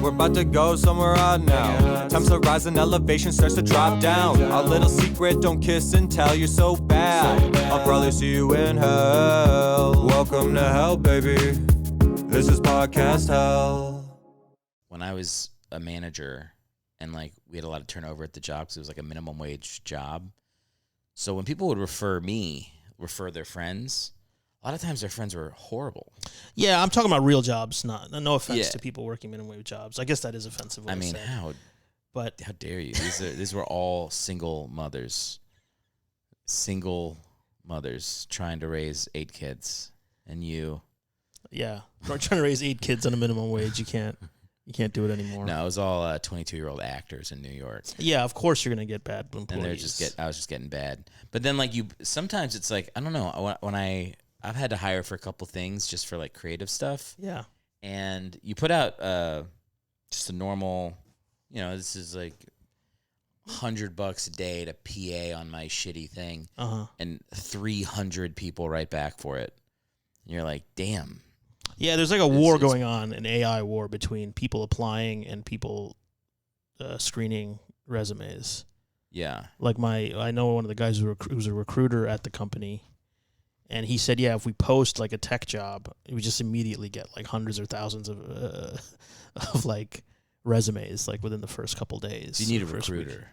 we're about to go somewhere odd now. Times to rise and elevation starts to drop down. Our little secret, don't kiss and tell, you're so bad. I'll probably see you in hell. Welcome to hell, baby. This is podcast hell. When I was a manager and like we had a lot of turnover at the job because it was like a minimum wage job. So when people would refer their friends, a lot of times their friends were horrible. Yeah, I'm talking about real jobs. No offense to people working minimum wage jobs. I guess that is offensive. I mean, how dare you? These were all single mothers trying to raise 8 kids, and you. Yeah, we're trying to raise 8 kids on a minimum wage. You can't do it anymore. No, it was all 22-year-old actors in New York. Yeah, of course you're gonna get bad employees. And I was just getting bad. But then like sometimes it's like I don't know when I've had to hire for a couple things just for like creative stuff. Yeah, and you put out just a normal, this is like $100 a day to PA on my shitty thing, and 300 people write back for it. And you're like, damn. Yeah, there's like a war going on, an AI war between people applying and people screening resumes. Yeah. Like I know one of the guys who's a recruiter at the company, and he said, yeah, if we post like a tech job, we just immediately get like hundreds or thousands of like resumes like within the first couple days. You need a recruiter.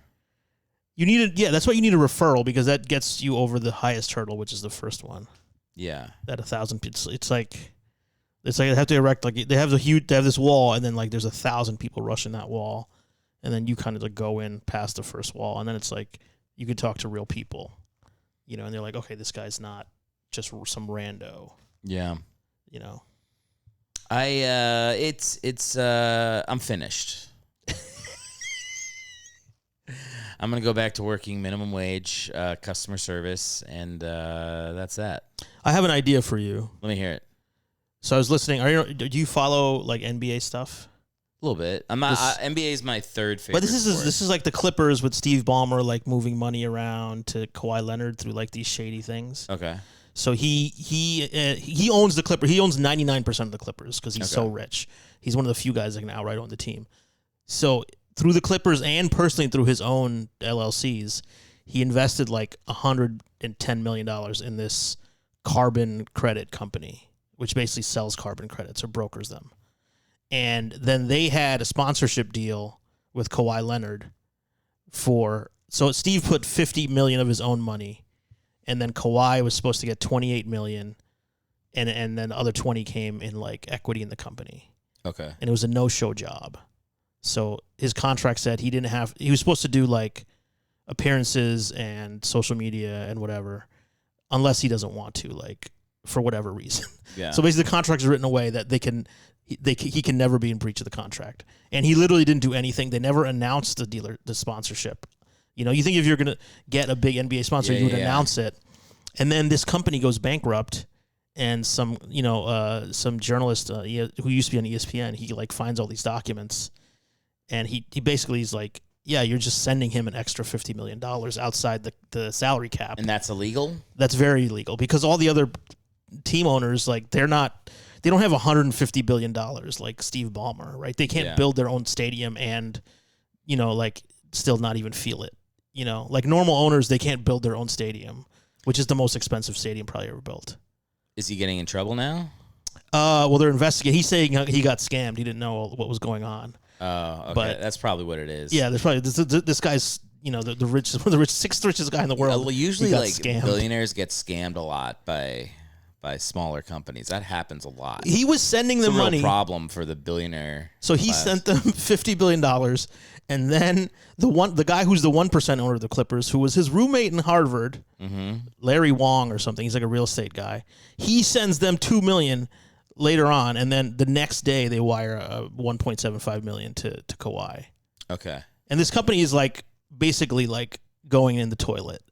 That's why you need a referral, because that gets you over the highest hurdle, which is the first one. Yeah. That 1,000. It's like they have to erect they have this wall, and then like there's 1,000 people rushing that wall, and then you kind of like go in past the first wall, and then it's like you can talk to real people, and they're like, okay, this guy's not just some rando. Yeah. I'm finished. I'm going to go back to working minimum wage, customer service, and that's that. I have an idea for you. Let me hear it. So I was listening. Do you follow like NBA stuff? A little bit. I'm not. NBA is my third favorite. But this is like the Clippers with Steve Ballmer like moving money around to Kawhi Leonard through like these shady things. Okay. So he owns the Clippers. He owns 99% of the Clippers because he's so rich. He's one of the few guys that can outright own the team. So through the Clippers and personally through his own LLCs, he invested like $110 million in this carbon credit company, which basically sells carbon credits or brokers them. And then they had a sponsorship deal with Kawhi Leonard so Steve put $50 million of his own money, and then Kawhi was supposed to get $28 million, and then the other 20 came in like equity in the company. Okay. And it was a no-show job. So his contract said he was supposed to do like appearances and social media and whatever, unless he doesn't want to, like for whatever reason. Yeah. So basically the contract is written away that he can never be in breach of the contract. And he literally didn't do anything. They never announced the sponsorship. You think if you're going to get a big NBA sponsor, you would announce it. And then this company goes bankrupt, and some journalist who used to be on ESPN, he like finds all these documents, and he basically is like, yeah, you're just sending him an extra $50 million outside the salary cap. And that's illegal? That's very illegal, because all the other team owners, like they don't have $150 billion like Steve Ballmer, right? They can't build their own stadium and, like still not even feel it. Like normal owners, they can't build their own stadium, which is the most expensive stadium probably ever built. Is he getting in trouble now? Well, they're investigating. He saying he got scammed. He didn't know what was going on. Oh, okay. But that's probably what it is. Yeah, there's probably this guy's the richest, one of the sixth richest guy in the world. Well, usually like scammed. Billionaires get scammed a lot by smaller companies. That happens a lot. He was sending them money. It's a real problem for the billionaire. So he sent them $50 billion, and then the guy who's the 1% owner of the Clippers, who was his roommate in Harvard, Larry Wong or something. He's like a real estate guy. He sends them $2 million later on, and then the next day they wire $1.75 million to Kawhi. Okay. And this company is like basically like going in the toilet.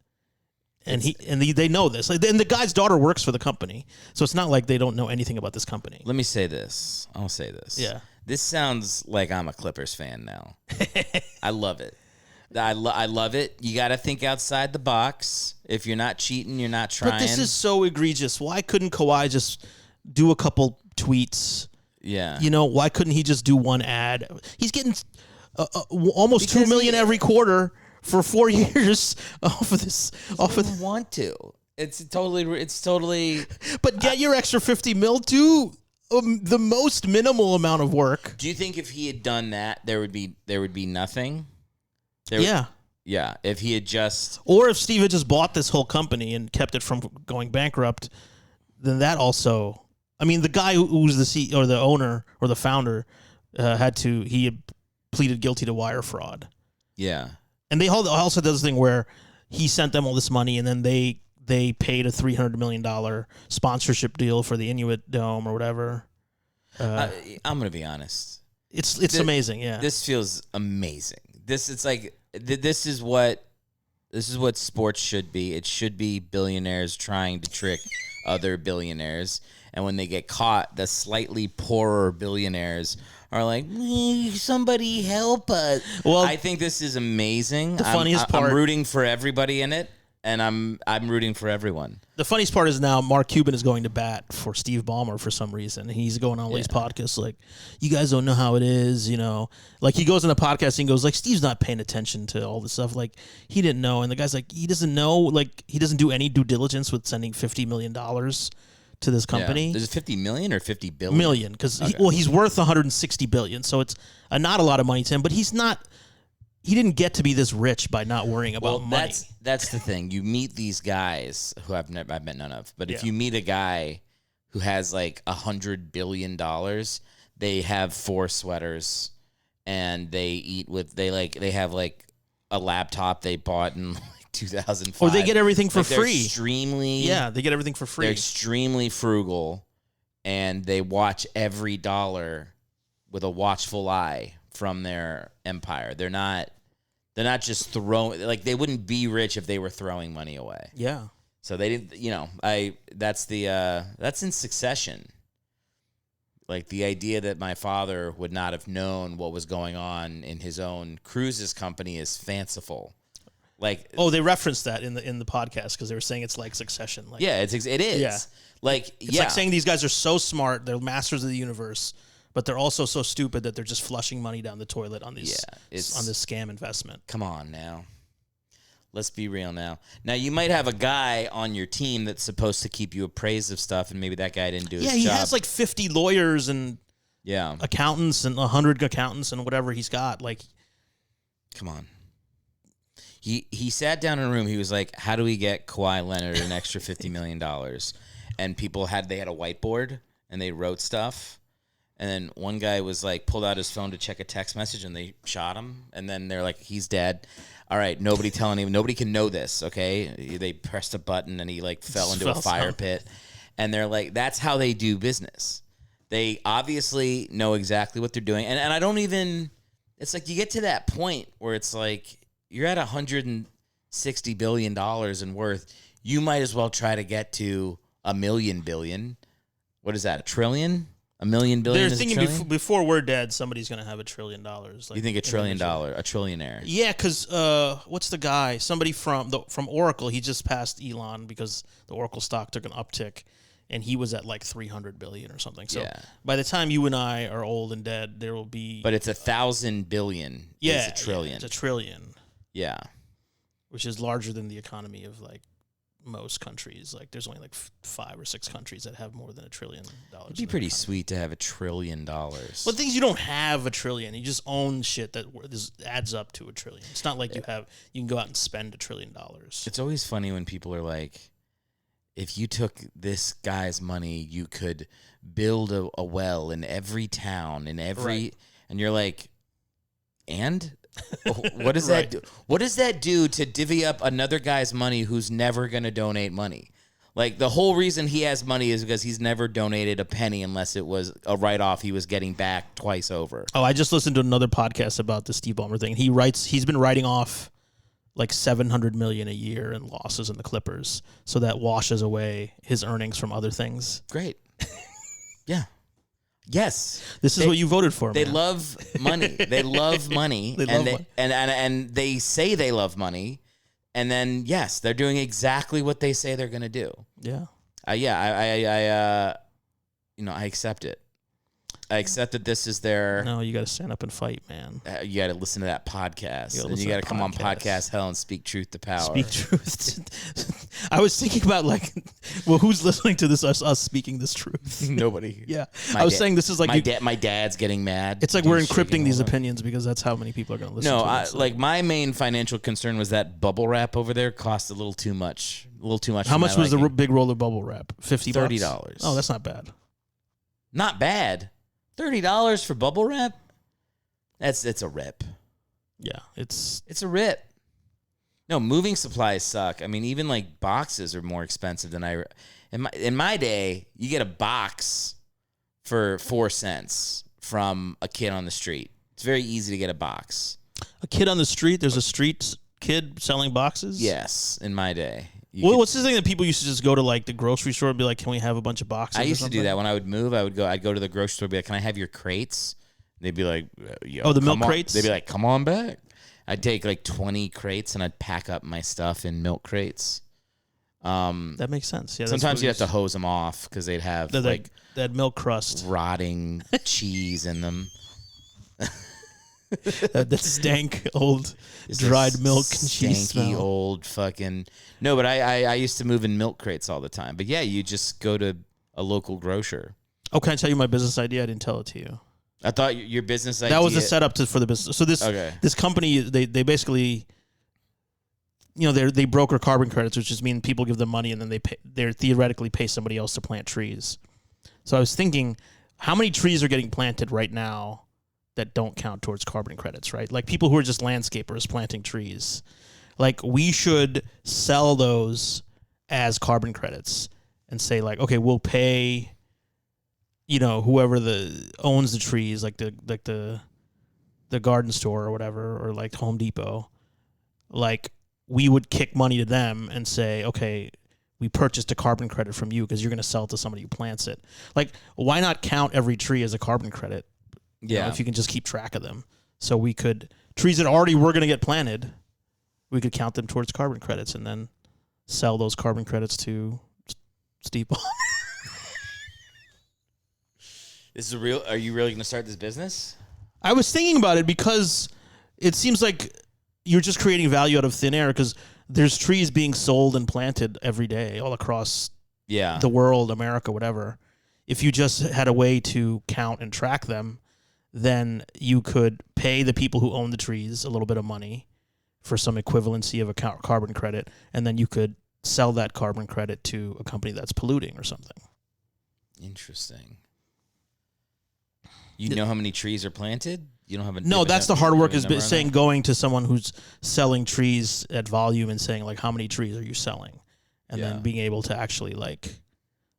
And they know this. Like, and the guy's daughter works for the company, so it's not like they don't know anything about this company. Let me say this. I'll say this. Yeah. This sounds like I'm a Clippers fan now. I love it. I love it. You got to think outside the box. If you're not cheating, you're not trying. But this is so egregious. Why couldn't Kawhi just do a couple tweets Yeah. You know, why couldn't he just do one ad? He's getting almost $2 million every quarter for 4 years off of this. Want to? It's totally. But get your extra 50 mil to the most minimal amount of work. Do you think if he had done that, there would be nothing? Yeah. Yeah. If he had just, or if Steve had just bought this whole company and kept it from going bankrupt, then that also. I mean, the guy who was the CEO or the owner or the founder he had pleaded guilty to wire fraud. Yeah. And they also did this thing where he sent them all this money, and then they paid a $300 million sponsorship deal for the Inuit Dome or whatever. I'm gonna be honest. It's amazing. Yeah. This feels amazing. This is what sports should be. It should be billionaires trying to trick other billionaires, and when they get caught, the slightly poorer billionaires are like, somebody help us. Well, I think this is amazing. The funniest part, I'm rooting for everybody in it, and I'm rooting for everyone. The funniest part is now Mark Cuban is going to bat for Steve Ballmer for some reason. He's going on all these podcasts like, you guys don't know how it is, you know. Like, he goes in a podcast and goes like, Steve's not paying attention to all this stuff. Like, he didn't know. And the guy's like, he doesn't know. Like, he doesn't do any due diligence with sending $50 million to this company. Yeah. Is it 50 million or 50 billion? Million, because he's worth 160 billion, so it's not a lot of money to him. But he didn't get to be this rich by not worrying about money. That's the thing. You meet these guys who I've met none of, but if you meet a guy who has like $100 billion, they have 4 sweaters, and they have like a laptop they bought in 2005. Or they get everything for free. They get everything for free. They're extremely frugal, and they watch every dollar with a watchful eye from their empire. They're not just throwing, like, they wouldn't be rich if they were throwing money away. Yeah. So they didn't, that's in Succession. Like, the idea that my father would not have known what was going on in his own cruises company is fanciful. Like, they referenced that in the podcast because they were saying it's like Succession. Like, yeah, it is. Yeah. Like, it's like saying these guys are so smart, they're masters of the universe, but they're also so stupid that they're just flushing money down the toilet on these on this scam investment. Come on now. Let's be real now. Now, you might have a guy on your team that's supposed to keep you appraised of stuff, and maybe that guy didn't do his job. Yeah, he has like 50 lawyers and accountants and 100 accountants and whatever he's got. Like, come on. He sat down in a room. He was like, how do we get Kawhi Leonard an extra $50 million? And people had a whiteboard, and they wrote stuff. And then one guy was like, pulled out his phone to check a text message, and they shot him. And then they're like, he's dead. All right, nobody tell anyone. Nobody can know this, okay? They pressed a button, and he like fell into a fire pit. And they're like, that's how they do business. They obviously know exactly what they're doing. And I don't even, it's like you get to that point where it's like, you're at $160 billion in worth. You might as well try to get to $1 million billion. What is that, a trillion? $1 million billion. They're thinking before we're dead, somebody's going to have $1 trillion. Like, you think $1 trillion, a trillionaire? Yeah, because what's the guy? Somebody from Oracle. He just passed Elon because the Oracle stock took an uptick, and he was at like 300 billion or something. So by the time you and I are old and dead, there will be. But it's 1,000 billion. Yeah, it's a trillion. Yeah, it's a trillion. Yeah, which is larger than the economy of like most countries. Like, there's only like 5 or 6 countries that have more than $1 trillion. It'd be pretty sweet to have $1 trillion. But the thing is, you don't have $1 trillion. You just own shit that adds up to $1 trillion. It's not like you can go out and spend $1 trillion. It's always funny when people are like, if you took this guy's money, you could build a well in every town, in every, and you're like, and what does that do? What does that do to divvy up another guy's money who's never going to donate money? Like, the whole reason he has money is because he's never donated a penny unless it was a write-off he was getting back twice over. Oh, I just listened to another podcast about the Steve Ballmer thing. He's been writing off like $700 million a year in losses in the Clippers, so that washes away his earnings from other things. Great. Yeah. Yes. This is what you voted for. They love money. They love money. And they say they love money. And then, yes, they're doing exactly what they say they're going to do. Yeah. I accept it. I accept that this is their. No, you got to stand up and fight, man. You got to listen to that podcast. And you got to come on podcast hell and speak truth to power. Speak truth. I was thinking about well, who's listening to this? Us speaking this truth. Nobody. Yeah. I was saying this is like my dad's getting mad. It's like we're encrypting these opinions because that's how many people are going to listen to it. My main financial concern was that bubble wrap over there cost a little too much. How much was the big roll of bubble wrap? $50. $30. Oh, that's not bad. Not bad. $30 for bubble wrap? It's a rip. Yeah, it's a rip. No, moving supplies suck. I mean, even like boxes are more expensive than in my day, you get a box for 4 cents from a kid on the street. It's very easy to get a box. A kid on the street? There's a street kid selling boxes? Yes, in my day. What's the thing that people used to just go to like the grocery store and be like, "Can we have a bunch of boxes?" I used to do that when I would move. I'd go to the grocery store and be like, "Can I have your crates?" And they'd be like, "Oh, the milk crates." They'd be like, "Come on back." I'd take like 20 crates and I'd pack up my stuff in milk crates. That makes sense. Yeah. Sometimes you have to hose them off because they'd have that milk crust, rotting cheese in them. that stank old dried milk and cheese stanky smell. Old fucking no, but I used to move in milk crates all the time. But yeah, you just go to a local grocer. Oh, can I tell you my business idea? I didn't tell it to you. I thought your business idea. That was the setup for the business. So this company, they basically, they broker carbon credits, which just means people give them money and then they theoretically pay somebody else to plant trees. So I was thinking, how many trees are getting planted right now that don't count towards carbon credits, right? Like people who are just landscapers planting trees. Like we should sell those as carbon credits and say like, okay, we'll pay, whoever owns the trees, like the garden store or whatever, or like Home Depot, like we would kick money to them and say, okay, we purchased a carbon credit from you because you're going to sell it to somebody who plants it. Like, why not count every tree as a carbon credit? Yeah. If you can just keep track of them. So we could, trees that already were going to get planted, we could count them towards carbon credits and then sell those carbon credits to Steve Ballmer. Are you really going to start this business? I was thinking about it because it seems like you're just creating value out of thin air because there's trees being sold and planted every day all across the world, America, whatever. If you just had a way to count and track them, then you could pay the people who own the trees a little bit of money for some equivalency of a carbon credit, and then you could sell that carbon credit to a company that's polluting or something. Interesting. You know how many trees are planted? You don't have a no. That's the hard work is saying going to someone who's selling trees at volume and saying like, how many trees are you selling, and then being able to actually like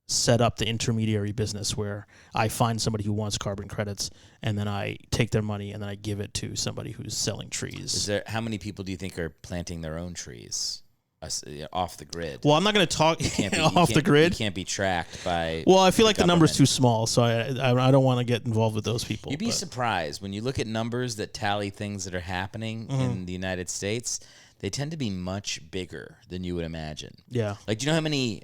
set up the intermediary business where I find somebody who wants carbon credits and then I take their money and then I give it to somebody who's selling trees. How many people do you think are planting their own trees off the grid? Well, I'm not going to talk off the grid. You can't be tracked by. Well, I feel like the number's too small, so I don't want to get involved with those people. You'd be surprised when you look at numbers that tally things that are happening in the United States. They tend to be much bigger than you would imagine. Yeah. Like, do you know how many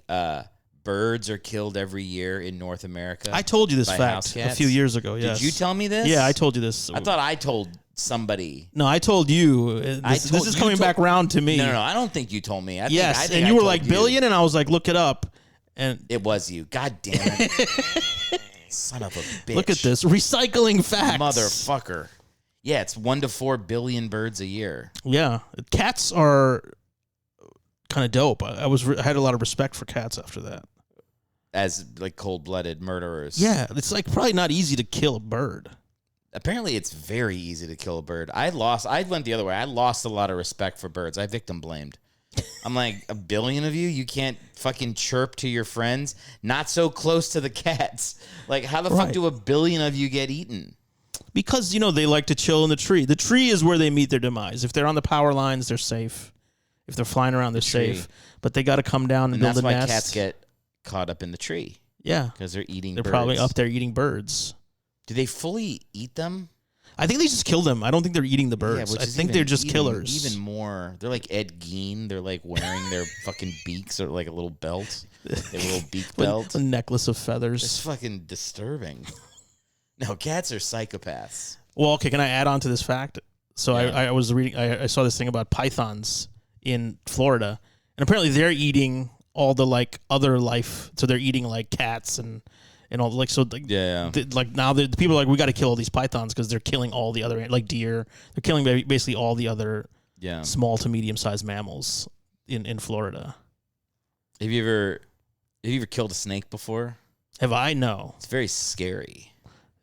birds are killed every year in North America? I told you this fact a few years ago. Yes. Did you tell me this? Yeah, I told you this. I thought I told somebody. No, I told you. This is coming back round to me. No. I don't think you told me. And you were like, billion, and I was like, look it up. And it was you. God damn it. Son of a bitch. Look at this. Recycling facts. Motherfucker. Yeah, it's 1 to 4 billion birds a year. Yeah. Cats are kind of dope. I had a lot of respect for cats after that. As like cold-blooded murderers. Yeah, it's like probably not easy to kill a bird. Apparently, it's very easy to kill a bird. I went the other way. I lost a lot of respect for birds. I victim blamed. I'm like, 1 billion of you can't fucking chirp to your friends? Not so close to the cats. Like, how the fuck do 1 billion of you get eaten? Because, they like to chill in the tree. The tree is where they meet their demise. If they're on the power lines, they're safe. If they're flying around, they're safe. But they got to come down and build a nest. That's why cats get caught up in the tree. Yeah. Because they're eating birds. They're probably up there eating birds. Do they fully eat them? I think they just kill them. I don't think they're eating the birds. I think they're just killers. Even more. They're like Ed Gein. They're like wearing their fucking beaks or like a little belt. They have a little beak belt. A necklace of feathers. It's fucking disturbing. No, cats are psychopaths. Well, okay, can I add on to this fact? So Yeah. I was reading, I saw this thing about pythons in Florida, and apparently they're eating all the like other life. So they're eating like cats and all like so. Like, like now the people are like, we got to kill all these pythons because they're killing all the other like deer. They're killing basically all the other small to medium sized mammals in Florida. Have you ever killed a snake before? Have I? No. It's very scary.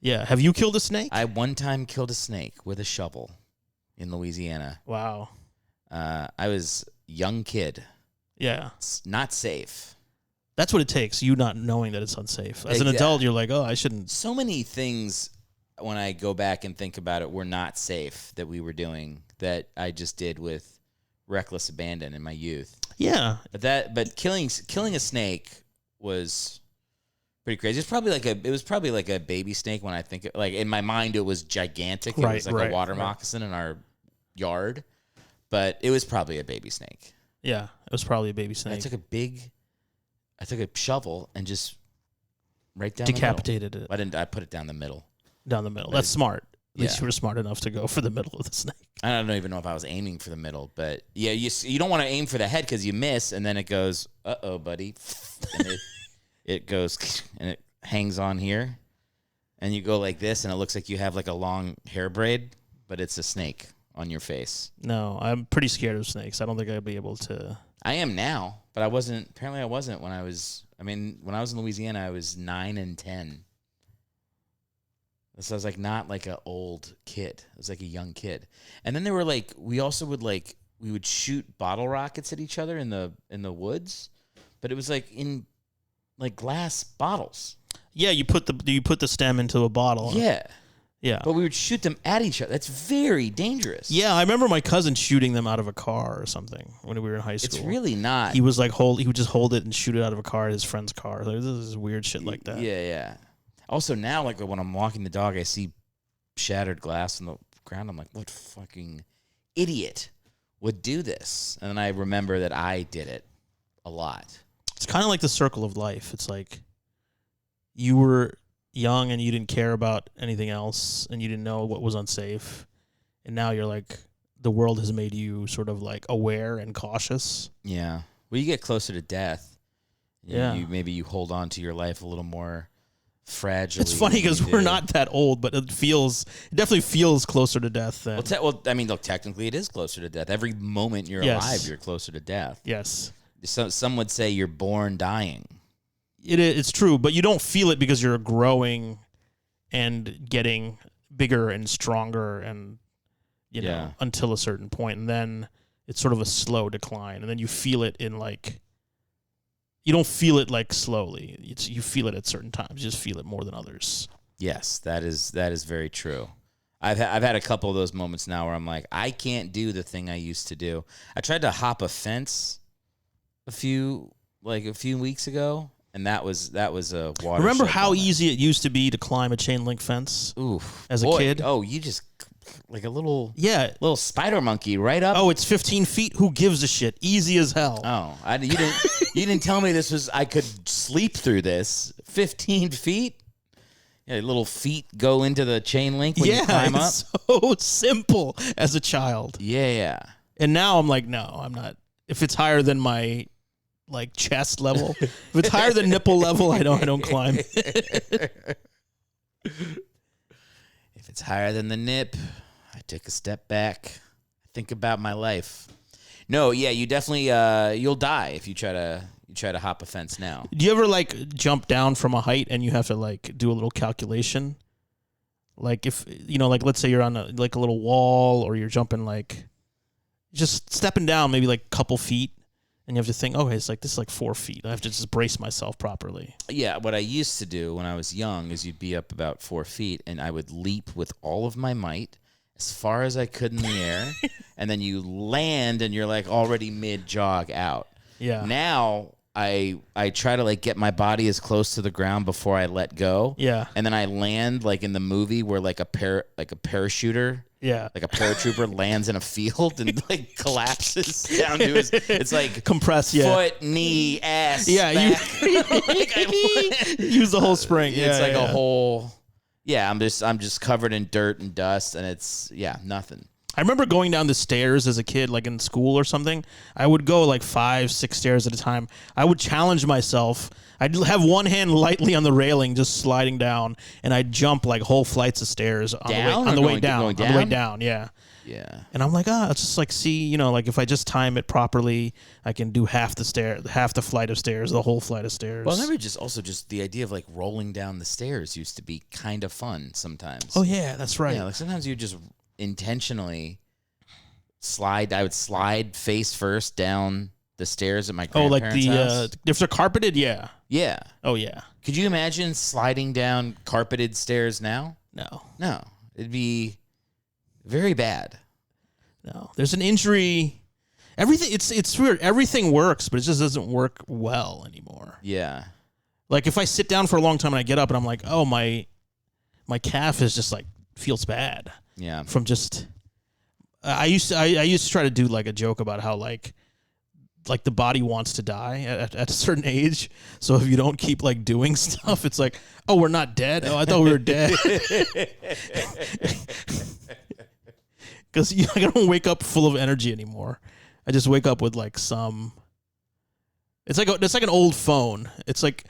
Yeah. Have you killed a snake? I one time killed a snake with a shovel in Louisiana. Wow. I was a young kid. Yeah. It's not safe. That's what it takes, you not knowing that it's unsafe. As an adult, you're like, oh, I shouldn't. So many things, when I go back and think about it, were not safe that we were doing that I just did with reckless abandon in my youth. Yeah. But killing a snake was pretty crazy. It was probably like a baby snake when I think like in my mind it was gigantic. It was like a water moccasin in our yard, but it was probably a baby snake. Yeah, it was probably a baby snake. I took a shovel and just right down decapitated the middle. I put it down the middle. Down the middle. That's smart. At least you were smart enough to go for the middle of the snake. I don't even know if I was aiming for the middle, but yeah, you don't want to aim for the head because you miss, and then it goes, uh-oh, buddy. And it goes, and it hangs on here, and you go like this, and it looks like you have like a long hair braid, but it's a snake on your face. No, I'm pretty scared of snakes. I don't think I'd be able to. I am now, but I wasn't. Apparently, I wasn't when I was in Louisiana. I was 9 and 10. So I was like not like an old kid. I was like a young kid. And then they were like, we would shoot bottle rockets at each other in the woods, but it was like in like glass bottles. Yeah, you put the stem into a bottle. Yeah. Yeah. But we would shoot them at each other. That's very dangerous. Yeah, I remember my cousin shooting them out of a car or something when we were in high school. It's really not. He was like he would just hold it and shoot it out of a car at his friend's car. Like, this is weird shit like that. Yeah. Also now, like when I'm walking the dog, I see shattered glass on the ground. I'm like, what fucking idiot would do this? And then I remember that I did it a lot. It's kind of like the circle of life. It's like you were young and you didn't care about anything else and you didn't know what was unsafe. And now you're like, the world has made you sort of like aware and cautious. Yeah. Well, you get closer to death. Yeah. Maybe you hold on to your life a little more fragile. It's funny because we're not that old, but it definitely feels closer to death than. I mean, look, technically it is closer to death. Every moment you're alive, you're closer to death. Yes. Some would say you're born dying. It's true, but you don't feel it because you're growing and getting bigger and stronger and, you know, until a certain point. And then it's sort of a slow decline. And then you feel it in like, you don't feel it like slowly. You feel it at certain times. You just feel it more than others. Yes, that is very true. I've had a couple of those moments now where I'm like, I can't do the thing I used to do. I tried to hop a fence a few weeks ago, and that was a watershed. Remember how moment. easy it used to be to climb a chain link fence? Ooh, as a kid. Oh, you just like a little spider monkey right up. Oh, it's 15 feet. Who gives a shit? Easy as hell. Oh, you didn't tell me I could sleep through this. 15 feet. Yeah, little feet go into the chain link when you climb up. It's so simple as a child. Yeah. And now I'm like, no, I'm not. If it's higher than my like chest level, if it's higher than nipple level, I don't climb. If it's higher than the nip, I take a step back. I think about my life. No, yeah, you definitely you'll die if you try to hop a fence now. Do you ever like jump down from a height and you have to like do a little calculation? Like if like let's say you're on a little wall or you're jumping like just stepping down maybe like a couple feet and you have to think, okay, it's like this is like 4 feet. I have to just brace myself properly. Yeah, what I used to do when I was young is you'd be up about 4 feet and I would leap with all of my might as far as I could in the air, and then you land and you're like already mid-jog out. Yeah. Now I try to like get my body as close to the ground before I let go. Yeah. And then I land like in the movie where like a parachuter. Yeah. Like a paratrooper lands in a field and like collapses down to his. It's like compress. Foot, knee, ass. Yeah. Back. Use the whole spring. It's like a whole. Yeah, I'm just covered in dirt and dust, and it's nothing. I remember going down the stairs as a kid, like in school or something. I would go like 5, 6 stairs at a time. I would challenge myself. I'd have one hand lightly on the railing, just sliding down, and I'd jump like whole flights of stairs on the way down. Yeah. Yeah. And I'm like, I'll just like see, like if I just time it properly, I can do half the flight of stairs, the whole flight of stairs. Well, I remember just the idea of like rolling down the stairs used to be kind of fun sometimes. Oh yeah, that's right. Yeah, like sometimes you just intentionally slide. I would slide face first down the stairs at my grandparents' house. If they're carpeted, yeah. Yeah. Oh yeah. Could you imagine sliding down carpeted stairs now? No. It'd be very bad. No. There's an injury. Everything. It's weird. Everything works, but it just doesn't work well anymore. Yeah. Like if I sit down for a long time and I get up and I'm like, oh my calf is just like feels bad. Yeah. From just, I used to try to do like a joke about how like the body wants to die at a certain age. So if you don't keep like doing stuff, it's like, oh, we're not dead. Oh, I thought we were dead. Because I don't wake up full of energy anymore. I just wake up with like some. It's like an old phone. It's like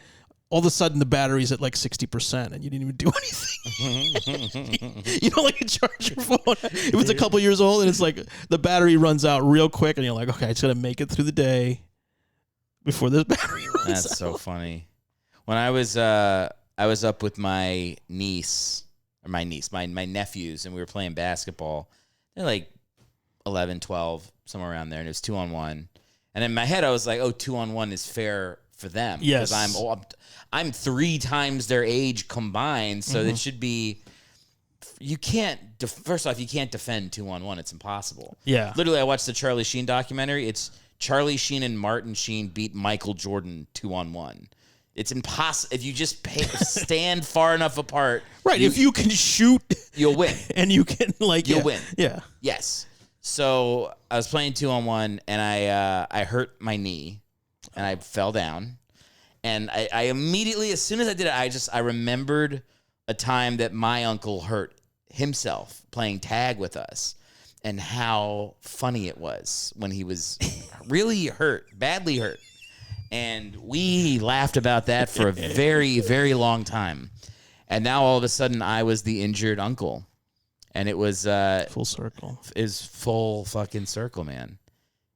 all of a sudden the battery's at like 60% and you didn't even do anything. You don't like charge your phone if it's a couple years old and it's like the battery runs out real quick and you're like, okay, I just gotta make it through the day before this battery runs out. That's so funny. When I was up with my nephews, and we were playing basketball. They're like 11, 12, somewhere around there, and it was 2-on-1. And in my head, I was like, oh, 2-on-1 is fair for them. Yes. Because I'm 3 times their age combined, so it should be. You can't. First off, you can't defend 2-on-1. It's impossible. Yeah. Literally, I watched the Charlie Sheen documentary. It's Charlie Sheen and Martin Sheen beat Michael Jordan 2-on-1. It's impossible if you just stand far enough apart. Right. If you can shoot, you'll win. And you can you'll win. Yeah. Yes. So I was playing 2-on-1, and I hurt my knee, and I fell down, and I immediately, as soon as I did it, I remembered a time that my uncle hurt himself playing tag with us, and how funny it was when he was really hurt, badly hurt. And we laughed about that for a very, very long time. And now all of a sudden I was the injured uncle. And it was full circle. Is full fucking circle, man.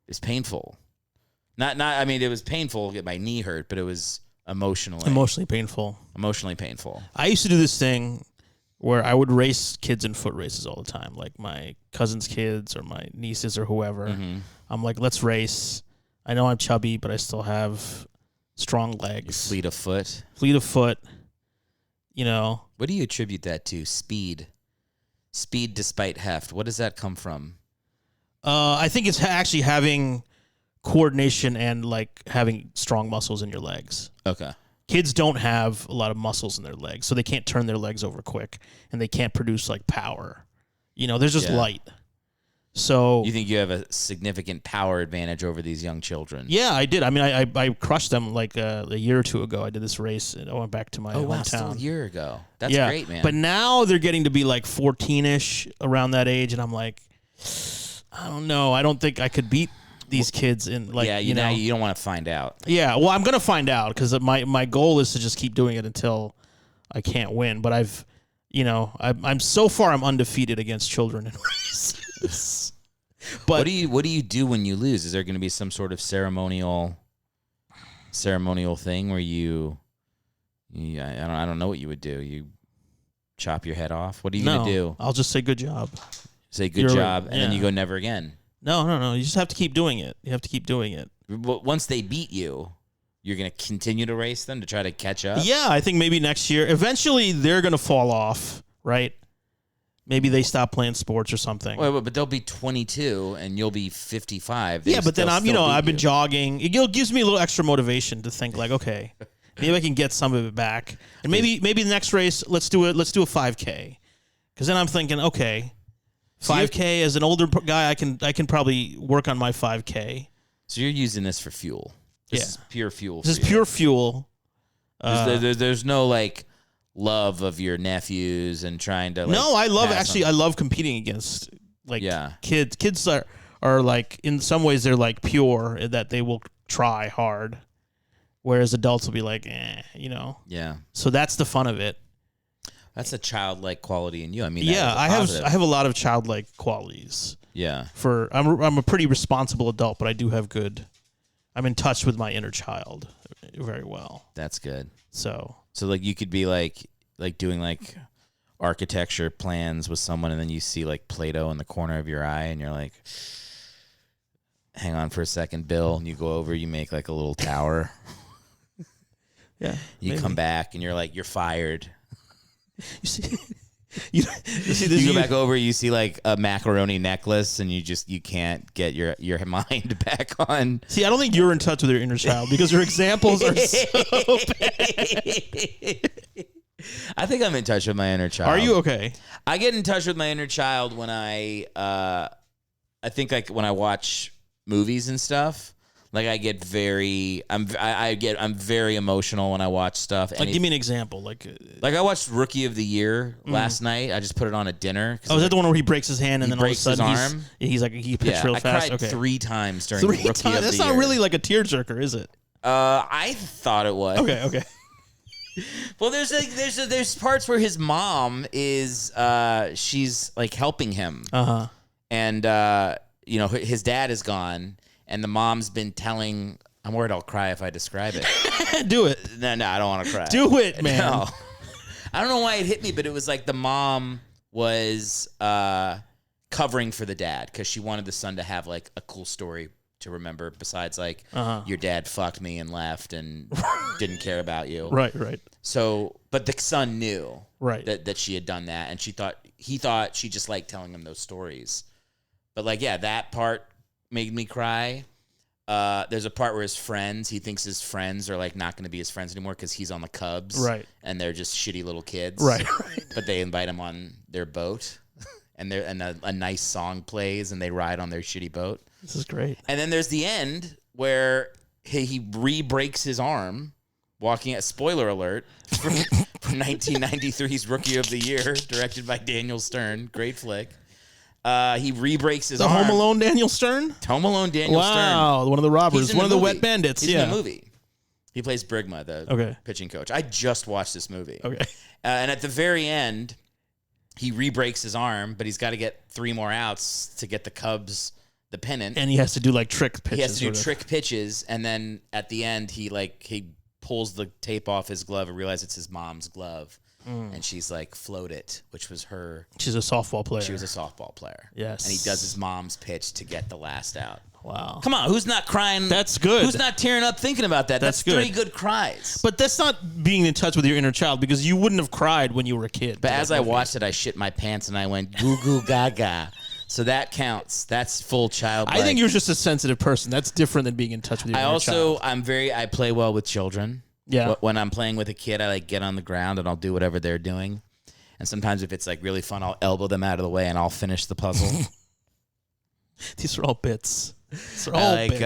It's painful. I mean, it was painful to get my knee hurt, but it was emotionally painful. Emotionally painful. I used to do this thing where I would race kids in foot races all the time, like my cousin's kids or my nieces or whoever. Mm-hmm. I'm like, let's race. I know I'm chubby, but I still have strong legs. Fleet of foot. What do you attribute that to? Speed despite heft. What does that come from? I think it's actually having coordination and like having strong muscles in your legs. Okay. Kids don't have a lot of muscles in their legs, so they can't turn their legs over quick, and they can't produce like power. They're just light. So you think you have a significant power advantage over these young children? Yeah, I did. I mean, I crushed them like a year or two ago. I did this race, and I went back to my hometown. Wow, still a year ago. That's great, man. But now they're getting to be like 14-ish, around that age, and I'm like, I don't know. I don't think I could beat these kids in like. Yeah, you don't want to find out. Yeah, well, I'm gonna find out because my goal is to just keep doing it until I can't win. But I'm so far I'm undefeated against children in races. But what do you do when you lose? Is there going to be some sort of ceremonial thing where I don't know what you would do. You chop your head off? What are you going to do? I'll just say good job. Say good job, and then you go never again. No. You just have to keep doing it. You have to keep doing it. Once they beat you, you're going to continue to race them to try to catch up? Yeah, I think maybe next year. Eventually, they're going to fall off, right? Maybe they stop playing sports or something. Wait, but they'll be 22 and you'll be 55. Yeah, but then I've been jogging. It gives me a little extra motivation to think like, okay, maybe I can get some of it back. And maybe the next race, let's do a 5K. Because then I'm thinking, okay, 5K as an older guy, I can probably work on my 5K. So you're using this for fuel. This is pure fuel. This is pure fuel. There's no like love of your nephews and trying to. Like, no, I love competing against like kids. Kids are like in some ways they're like pure in that they will try hard, whereas adults will be like, Yeah. So that's the fun of it. That's a childlike quality in you. I mean, I have a lot of childlike qualities. Yeah. I'm a pretty responsible adult, but I do have I'm in touch with my inner child very well. That's good. So like you could be like doing like architecture plans with someone, and then you see like Play-Doh in the corner of your eye, and you're like, hang on for a second, Bill. And you go over, you make like a little tower. Yeah. You come back and you're like, you're fired. You see, you go back over, you see like a macaroni necklace, and you can't get your mind back on. See, I don't think you're in touch with your inner child because your examples are so bad. I think I'm in touch with my inner child. Are you okay? I get in touch with my inner child when I think like when I watch movies and stuff. Like I'm very emotional when I watch stuff. Like, give me an example. Like I watched Rookie of the Year last night. I just put it on at dinner. Oh, is that the one where he breaks his hand and then all of a sudden he's like he pitched real fast? I cried 3 times during Rookie of the Year. That's not really like a tearjerker, is it? I thought it was. Okay. Well, there's parts where his mom is she's like helping him. And his dad is gone. And the mom's been telling... I'm worried I'll cry if I describe it. Do it. No, I don't want to cry. Do it, man. No. I don't know why it hit me, but it was like the mom was covering for the dad because she wanted the son to have like a cool story to remember besides like, your dad fucked me and left and didn't care about you. Right. So, but the son knew that she had done that, and he thought she just liked telling him those stories. But like, yeah, that part made me cry. There's a part where he thinks his friends are like not going to be his friends anymore because he's on the Cubs, right? And they're just shitty little kids, right? But they invite him on their boat, and a nice song plays, and they ride on their shitty boat. This is great. And then there's the end where he re-breaks his arm walking at. Spoiler alert from 1993's Rookie of the Year, directed by Daniel Stern. Great flick. He re-breaks his arm. Home Alone Daniel Stern? Home Alone Daniel Stern. Wow, one of the robbers. One of the wet bandits. He's in the movie. He plays Brigma, the pitching coach. I just watched this movie. Okay. And at the very end, he re-breaks his arm, but he's got to get 3 more outs to get the Cubs the pennant. And he has to do like trick pitches. He has to do trick pitches, and then at the end, he pulls the tape off his glove and realizes it's his mom's glove. And she's like, float it, which was her. She's a softball player. She was a softball player. Yes. And he does his mom's pitch to get the last out. Wow. Come on, who's not crying? That's good. Who's not tearing up thinking about that? That's good. 3 good cries. But that's not being in touch with your inner child because you wouldn't have cried when you were a kid. But as I watched it, I shit my pants and I went goo goo gaga. So that counts. That's full childlike. I think you're just a sensitive person. That's different than being in touch with your inner child. I play well with children. Yeah. When I'm playing with a kid, I like get on the ground and I'll do whatever they're doing. And sometimes if it's like really fun, I'll elbow them out of the way and I'll finish the puzzle. These are all bits. These are all bits.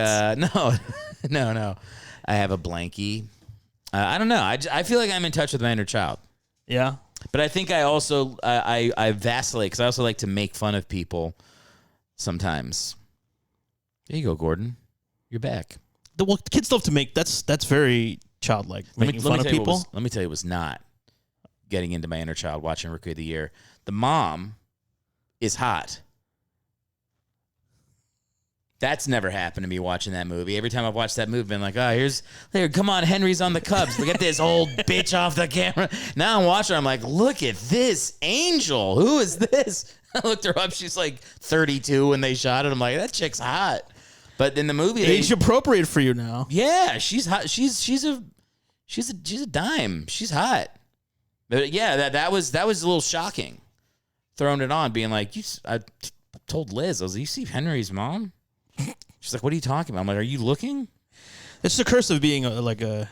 No. I have a blankie. I don't know. I feel like I'm in touch with my inner child. Yeah. But I think I also I vacillate because I also like to make fun of people sometimes. There you go, Gordon. You're back. Well, kids love to make that's very childlike. Making fun of people. Let me tell you, it was not getting into my inner child watching Rookie of the Year. The mom is hot. That's never happened to me watching that movie. Every time I've watched that movie, I've been like, oh, come on, Henry's on the Cubs. Look at this old bitch off the camera. Now I'm watching her, I'm like, look at this angel. Who is this? I looked her up. She's like 32 when they shot it. I'm like, that chick's hot. But in the movie, age appropriate for you now. Yeah, she's hot. She's a dime. She's hot. But yeah, that was a little shocking. Throwing it on, being like, I told Liz, I was like, you see Henry's mom? She's like, what are you talking about? I'm like, are you looking? It's the curse of being a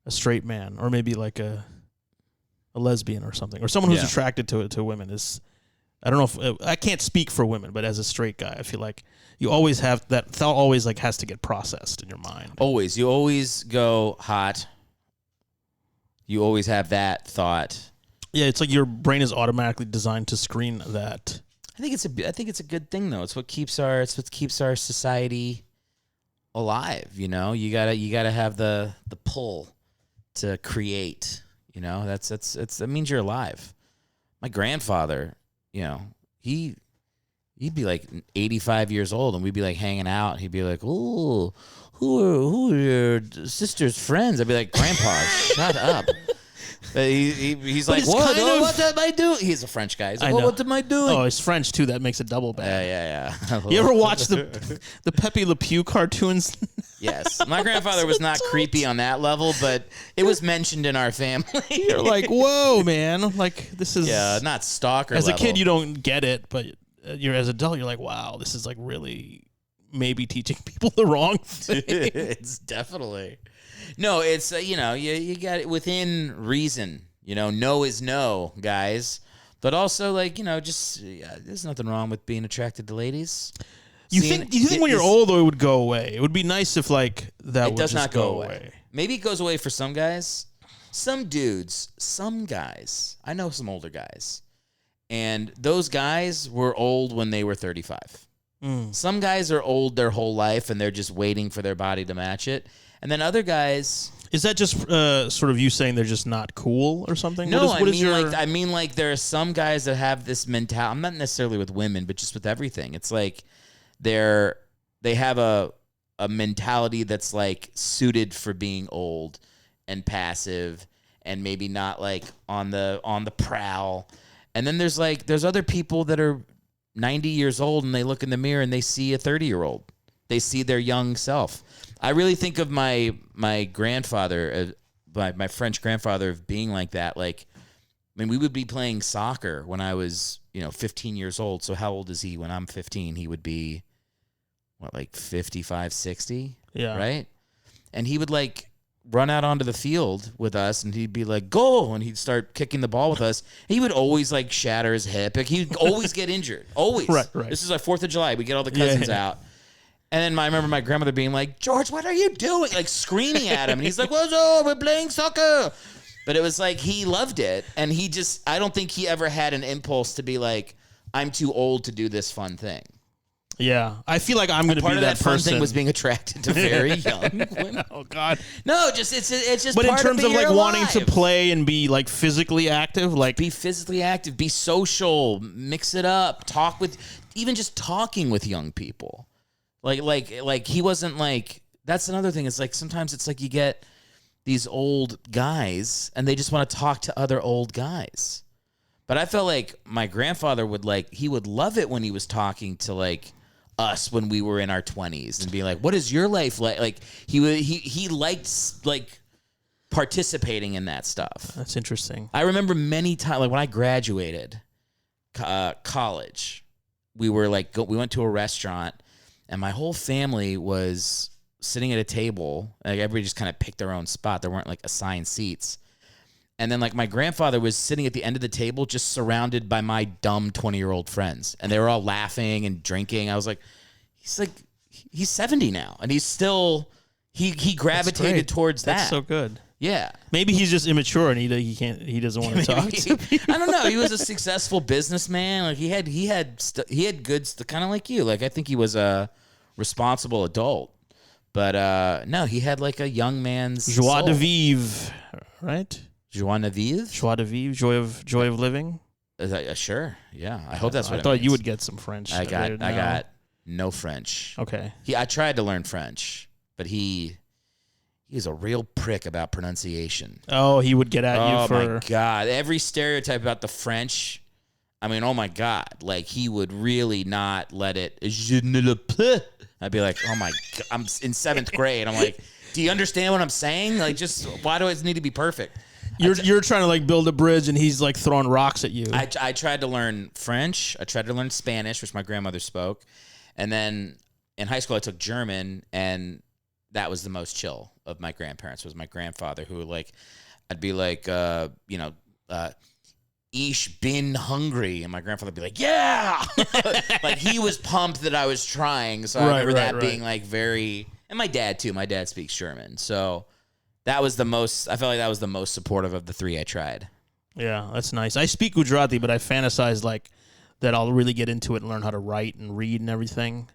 straight man, or maybe like a lesbian or something, or someone who's attracted to women. Is I don't know if I can't speak for women, but as a straight guy, I feel like you always have that thought. Always like has to get processed in your mind. Always, you always go hot. You always have that thought. Yeah, it's like your brain is automatically designed to screen that. I think it's a good thing though. It's what keeps our society alive. You know, you gotta have the pull to create. You know, that means you're alive. My grandfather, you know, he'd be like 85 years old, and we'd be like hanging out. He'd be like, "Ooh, who are your sister's friends?" I'd be like, "Grandpa, shut up." He's like, what am I doing? He's a French guy. He's like, what am I doing? Oh, it's French too. That makes it double bad. Yeah. You ever watch the Pepe Le Pew cartoons? Yes. My grandfather was not creepy on that level, but it was mentioned in our family. You're like, whoa, man. Like, this is... Yeah, not stalker As level. a kid, you don't get it, but as an adult, you're like, wow, this is like really maybe teaching people the wrong thing. It's definitely... No, it's, you got it within reason. You know, no is no, guys. But also, like, there's nothing wrong with being attracted to ladies. You think when you're older it would go away? It would be nice if, like, that would does just not go away. Maybe it goes away for some guys. Some dudes, some guys. I know some older guys. And those guys were old when they were 35. Some guys are old their whole life, and they're just waiting for their body to match it. And then other guys... Is that just sort of you saying they're just not cool or something? No, I mean there are some guys that have this mentality. I'm not necessarily with women, but just with everything. It's like they have a mentality that's like suited for being old and passive and maybe not like on the prowl. And then there's other people that are 90 years old and they look in the mirror and they see a 30-year-old. They see their young self. I really think of my grandfather, my French grandfather, of being like that. Like, I mean, we would be playing soccer when I was, 15 years old. So how old is he when I'm 15? He would be, like 55, 60? Yeah. Right? And he would, like, run out onto the field with us, and he'd be like, "Go!" And he'd start kicking the ball with us. He would always, like, shatter his hip. Like, he'd always get injured. Always. Right. This is like 4th of July. We get all the cousins out. And then I remember my grandmother being like, "George, what are you doing?" Like screaming at him. And he's like, "What's up? We're playing soccer." But it was like he loved it. And I don't think he ever had an impulse to be like, "I'm too old to do this fun thing." Yeah. I feel like I'm going to be part of that fun person. thing was being attracted to very young women. Oh, God. No, it's just But in part terms of like being wanting to alive. play and be like physically active, like Be physically active, be social, mix it up, even just talking with young people. Like he wasn't like, that's another thing. It's like sometimes it's like you get these old guys and they just want to talk to other old guys. But I felt like my grandfather would love it when he was talking to like us when we were in our 20s and be like, "What is your life like?" Like he liked like participating in that stuff. That's interesting. I remember many times, like when I graduated college, we went to a restaurant. And my whole family was sitting at a table. Like everybody just kind of picked their own spot. There weren't like assigned seats. And then like my grandfather was sitting at the end of the table just surrounded by my dumb 20-year-old friends. And they were all laughing and drinking. I was like, he's 70 now. And he's still, he gravitated towards that. That's so good. Yeah. Maybe he's just immature and he doesn't want to talk to people. I don't know. He was a successful businessman. Like he had goods kind of like you. Like I think he was a responsible adult. But no, he had like a young man's joie soul. de vivre, right? Joie de vivre? Joie de vivre, joy of living. Sure. Yeah. I hope that's what I thought you would get some French. I got no French. Okay. I tried to learn French, but he's a real prick about pronunciation. Oh, he would get at you for... Oh, my God. Every stereotype about the French, I mean, oh, my God. Like, he would really not let it... Je ne le peux. I'd be like, oh, my God. I'm in 7th grade. I'm like, do you understand what I'm saying? Like, just, why do it need to be perfect? You're trying to, like, build a bridge, and he's, like, throwing rocks at you. I tried to learn French. I tried to learn Spanish, which my grandmother spoke. And then in high school, I took German, and... that was the most chill of my grandparents, was my grandfather, who like, I'd be like, ich bin hungry. And my grandfather would be like, yeah. Like he was pumped that I was trying. So I remember that being like very, and my dad too. My dad speaks German. So that was the most. I felt like that was the most supportive of the 3 I tried. Yeah, that's nice. I speak Gujarati, but I fantasize like that I'll really get into it and learn how to write and read and everything.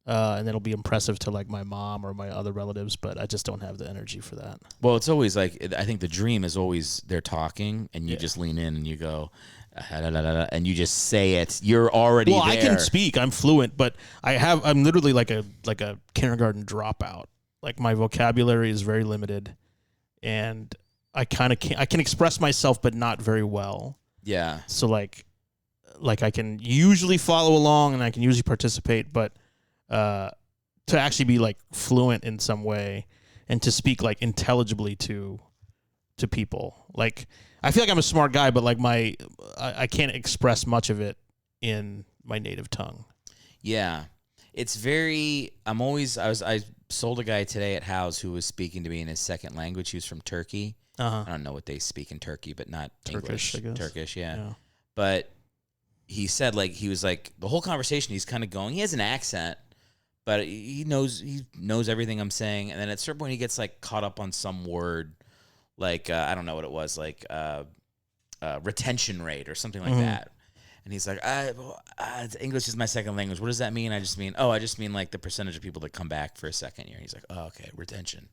And it'll be impressive to like my mom or my other relatives, but I just don't have the energy for that. Well, it's always like, I think the dream is always they're talking and you just lean in and you go, and you just say it. You're already there. I can speak. I'm fluent, but I'm literally like a kindergarten dropout. Like my vocabulary is very limited, and I can express myself, but not very well. Yeah. So like I can usually follow along and I can usually participate, but to actually be like fluent in some way and to speak like intelligibly to people. Like I feel like I'm a smart guy, but like I can't express much of it in my native tongue. Yeah. It's very I sold a guy today at House who was speaking to me in his second language. He was from Turkey. I don't know what they speak in Turkey, but not Turkish, English. I guess. Turkish, yeah. But he said like he was like the whole conversation he's kind of going. He has an accent, but he knows everything I'm saying. And then at a certain point he gets like caught up on some word, like I don't know what it was, like retention rate or something like that. And he's like, English is my second language. What does that mean? I just mean like the percentage of people that come back for a second year. And he's like, oh, okay, retention.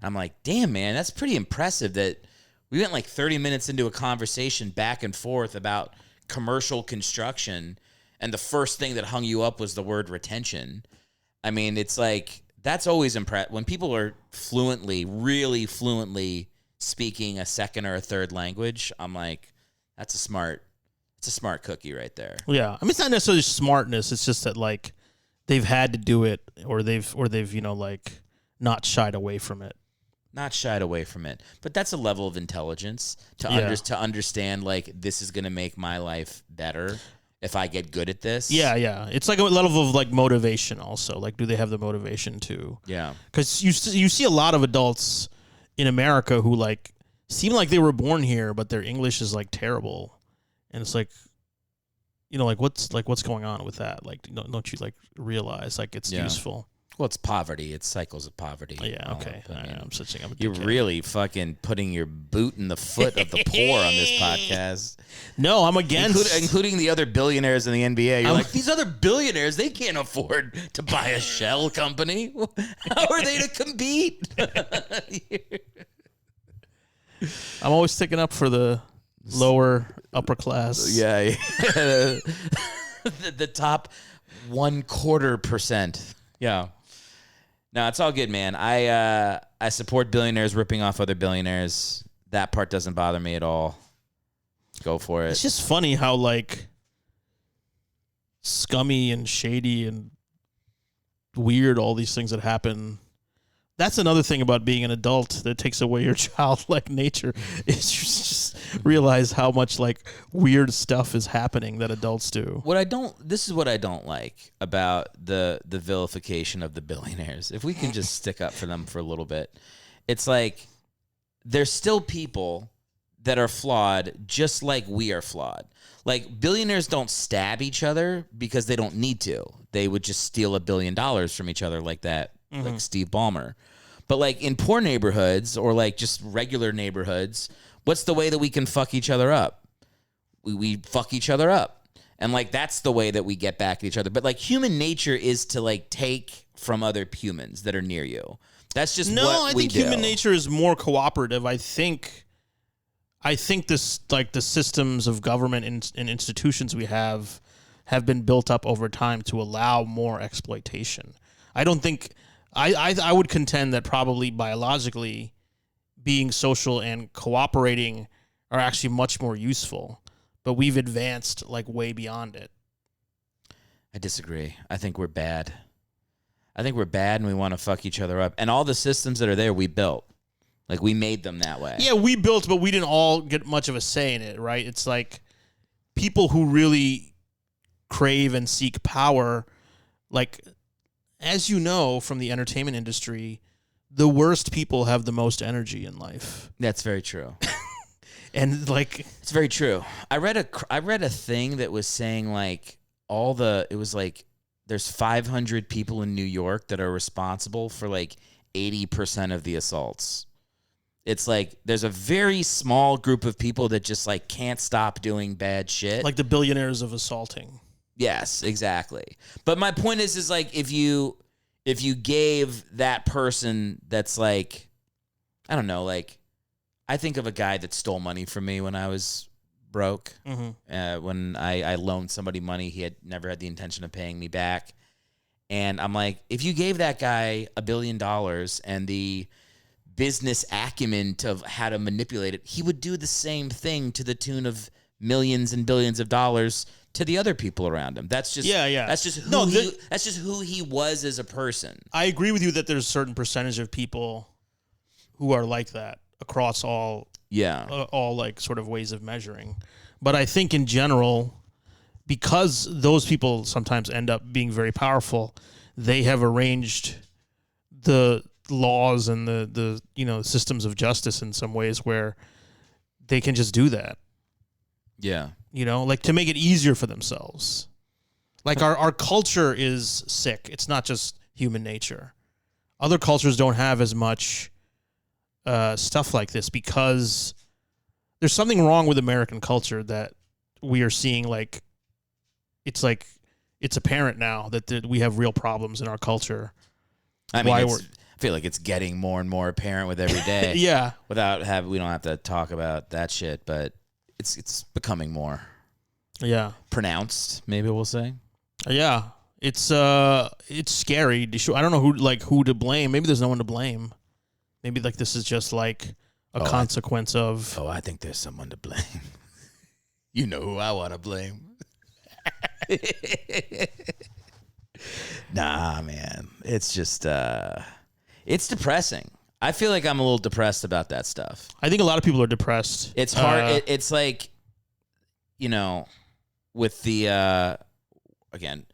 I'm like, damn, man, that's pretty impressive that we went like 30 minutes into a conversation back and forth about commercial construction, and the first thing that hung you up was the word retention. I mean, it's like, that's always impressive. When people are really fluently speaking a second or a third language, I'm like, it's a smart cookie right there. Yeah. I mean, it's not necessarily smartness. It's just that like they've had to do it or they've, like not shied away from it. Not shied away from it. But that's a level of intelligence to understand, like, this is going to make my life better if I get good at this. Yeah, yeah. It's like a level of, like, motivation also. Like, do they have the motivation to? Yeah. Because you see a lot of adults in America who, like, seem like they were born here, but their English is, like, terrible. And it's like, what's going on with that? Like, don't you, like, realize, like, it's useful? Well, it's poverty. It's cycles of poverty. Yeah, okay. I'm switching up. You're really fucking putting your boot in the foot of the poor on this podcast. No, I'm against. Including the other billionaires in the NBA. You're like, these other billionaires, they can't afford to buy a shell company. How are they to compete? I'm always sticking up for the lower upper class. Yeah. the top 0.25%. Yeah. No, it's all good, man. I support billionaires ripping off other billionaires. That part doesn't bother me at all. Go for it. It's just funny how, like, scummy and shady and weird all these things that happen. That's another thing about being an adult that takes away your childlike nature, is you just realize how much, like, weird stuff is happening that adults do. This is what I don't like about the vilification of the billionaires. If we can just stick up for them for a little bit. It's like, there's still people that are flawed just like we are flawed. Like, billionaires don't stab each other because they don't need to. They would just steal $1 billion from each other like that. Like Steve Ballmer. But like in poor neighborhoods or like just regular neighborhoods, what's the way that we can fuck each other up? We fuck each other up. And like that's the way that we get back at each other. But like human nature is to like take from other humans that are near you. That's just what we do. No, I think human nature is more cooperative. I think this, like, the systems of government and institutions we have been built up over time to allow more exploitation. I don't think I would contend that probably biologically being social and cooperating are actually much more useful, but we've advanced like way beyond it. I disagree. I think we're bad. And we want to fuck each other up. And all the systems that are there, we built. Like, we made them that way. Yeah, we built, but we didn't all get much of a say in it, right? It's like people who really crave and seek power, like, as you know from the entertainment industry, the worst people have the most energy in life. That's very true. And like, it's very true. I read a thing that was saying like it was like there's 500 people in New York that are responsible for like 80% of the assaults. It's like there's a very small group of people that just like can't stop doing bad shit. Like the billionaires of assaulting. Yes, exactly. But my point is like if you gave that person that's like, I don't know, like I think of a guy that stole money from me when I was broke. When I loaned somebody money, he had never had the intention of paying me back. And I'm like, if you gave that guy $1 billion and the business acumen of how to manipulate it, he would do the same thing to the tune of millions and billions of dollars to the other people around him. That's just That's just who he was as a person. I agree with you that there's a certain percentage of people who are like that across all like sort of ways of measuring. But I think in general, because those people sometimes end up being very powerful, they have arranged the laws and the systems of justice in some ways where they can just do that. Yeah. Like to make it easier for themselves. Like our culture is sick. It's not just human nature. Other cultures don't have as much stuff like this because there's something wrong with American culture that we are seeing. Like it's apparent now that we have real problems in our culture. I mean, I feel like it's getting more and more apparent with every day. Yeah. We don't have to talk about that shit, but it's becoming more pronounced, maybe we'll say. Yeah. It's scary. I don't know who to blame. Maybe there's no one to blame. Maybe like this is just like a consequence of. I think there's someone to blame. You know who I want to blame. Nah, man. It's just it's depressing. I feel like I'm a little depressed about that stuff. I think a lot of people are depressed. It's hard. It's like, with the again,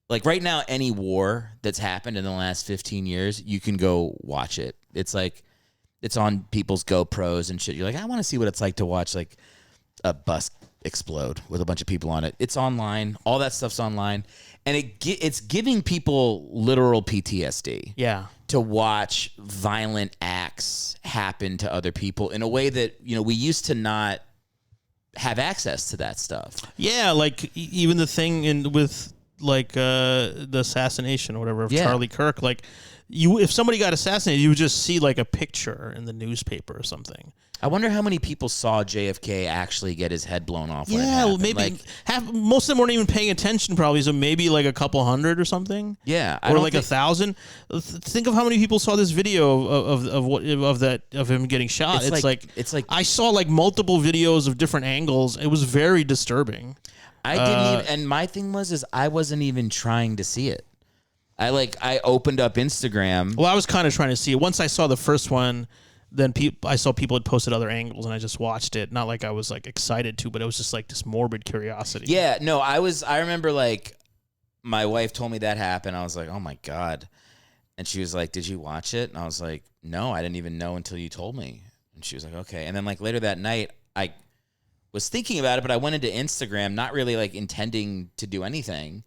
like right now, any war that's happened in the last 15 years, you can go watch it. It's like it's on people's GoPros and shit. You're like, I want to see what it's like to watch like a bus explode with a bunch of people on it. It's online. All that stuff's online. And it's giving people literal PTSD. Yeah. To watch violent acts happen to other people in a way that, we used to not have access to that stuff. Yeah, like even the thing with like the assassination or whatever of Charlie Kirk, like if somebody got assassinated, you would just see like a picture in the newspaper or something. I wonder how many people saw JFK actually get his head blown off. Yeah, well, maybe most of them weren't even paying attention, probably. So maybe like a couple hundred or something. Yeah, or like 1,000. Think of how many people saw this video of him getting shot. It's like I saw like multiple videos of different angles. It was very disturbing. I didn't even, and my thing was I wasn't even trying to see it. I opened up Instagram. Well, I was kind of trying to see it. Once I saw the first one. Then I saw people had posted other angles, and I just watched it. Not like I was like excited to, but it was just like this morbid curiosity. Yeah, no, I remember like my wife told me that happened. I was like, oh my God. And she was like, did you watch it? And I was like, no, I didn't even know until you told me. And she was like, okay. And then like later that night, I was thinking about it, but I went into Instagram, not really like intending to do anything.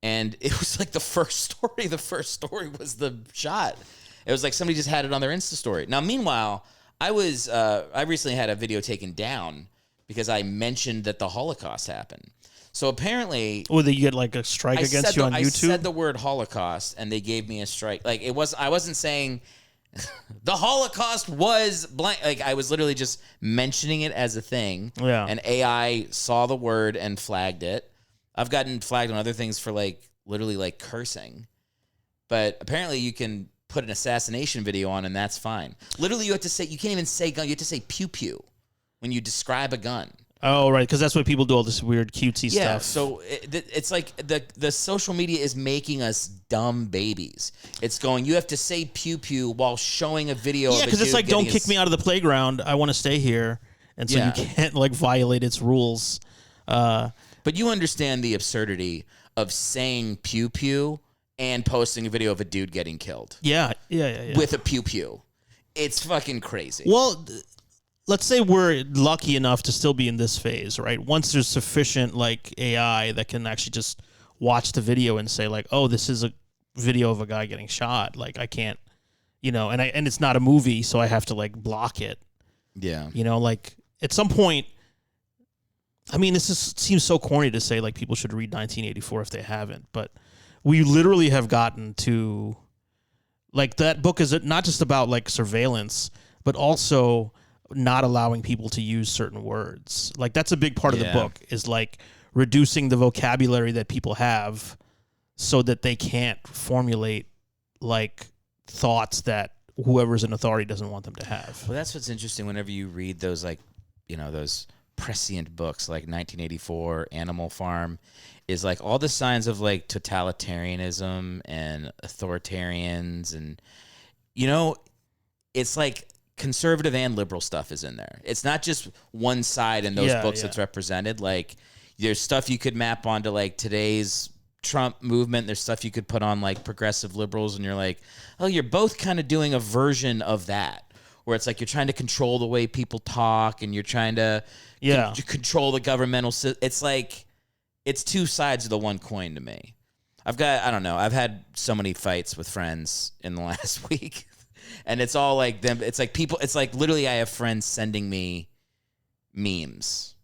And it was like the first story. The first story was the shot. It was like somebody just had it on their Insta story. Now, meanwhile, I recently had a video taken down because I mentioned that the Holocaust happened. So apparently, did you get like a strike against you on YouTube? I said the word Holocaust, and they gave me a strike. Like I wasn't saying the Holocaust was blank. Like I was literally just mentioning it as a thing. Yeah. And AI saw the word and flagged it. I've gotten flagged on other things for like literally like cursing, but apparently you can put an assassination video on and that's fine. Literally, you can't even say gun. You have to say pew pew when you describe a gun. Oh, right, because that's why people do all this weird cutesy stuff. Yeah, so it's like the social media is making us dumb babies. It's going, you have to say pew pew while showing a video of a dude. Yeah, because it's like, don't kick me out of the playground. I want to stay here. And so you can't like violate its rules. But you understand the absurdity of saying pew pew and posting a video of a dude getting killed. Yeah. With a pew-pew. It's fucking crazy. Well, let's say we're lucky enough to still be in this phase, right? Once there's sufficient, like, AI that can actually just watch the video and say, like, oh, this is a video of a guy getting shot. Like, I can't you know, and it's not a movie, so I have to like block it. Yeah. You know, like at some point, I mean, seems so corny to say like people should read 1984 if they haven't, but we literally have gotten to like that book is not just about like surveillance, but also not allowing people to use certain words. Like that's a big part of the book is like reducing the vocabulary that people have so that they can't formulate like thoughts that whoever's in authority doesn't want them to have. Well, that's what's interesting whenever you read those, like, you know, those prescient books like 1984, Animal Farm, is like all the signs of like totalitarianism and authoritarians. And, you know, it's like conservative and liberal stuff is in there. It's not just one side in those books that's represented. Like there's stuff you could map onto like today's Trump movement. There's stuff you could put on like progressive liberals, and you're like, oh, you're both kind of doing a version of that, where it's like you're trying to control the way people talk, and you're trying to control the governmental. It's like it's two sides of the one coin to me. I don't know. I've had so many fights with friends in the last week, and it's all like them. It's like people. It's like literally, I have friends sending me memes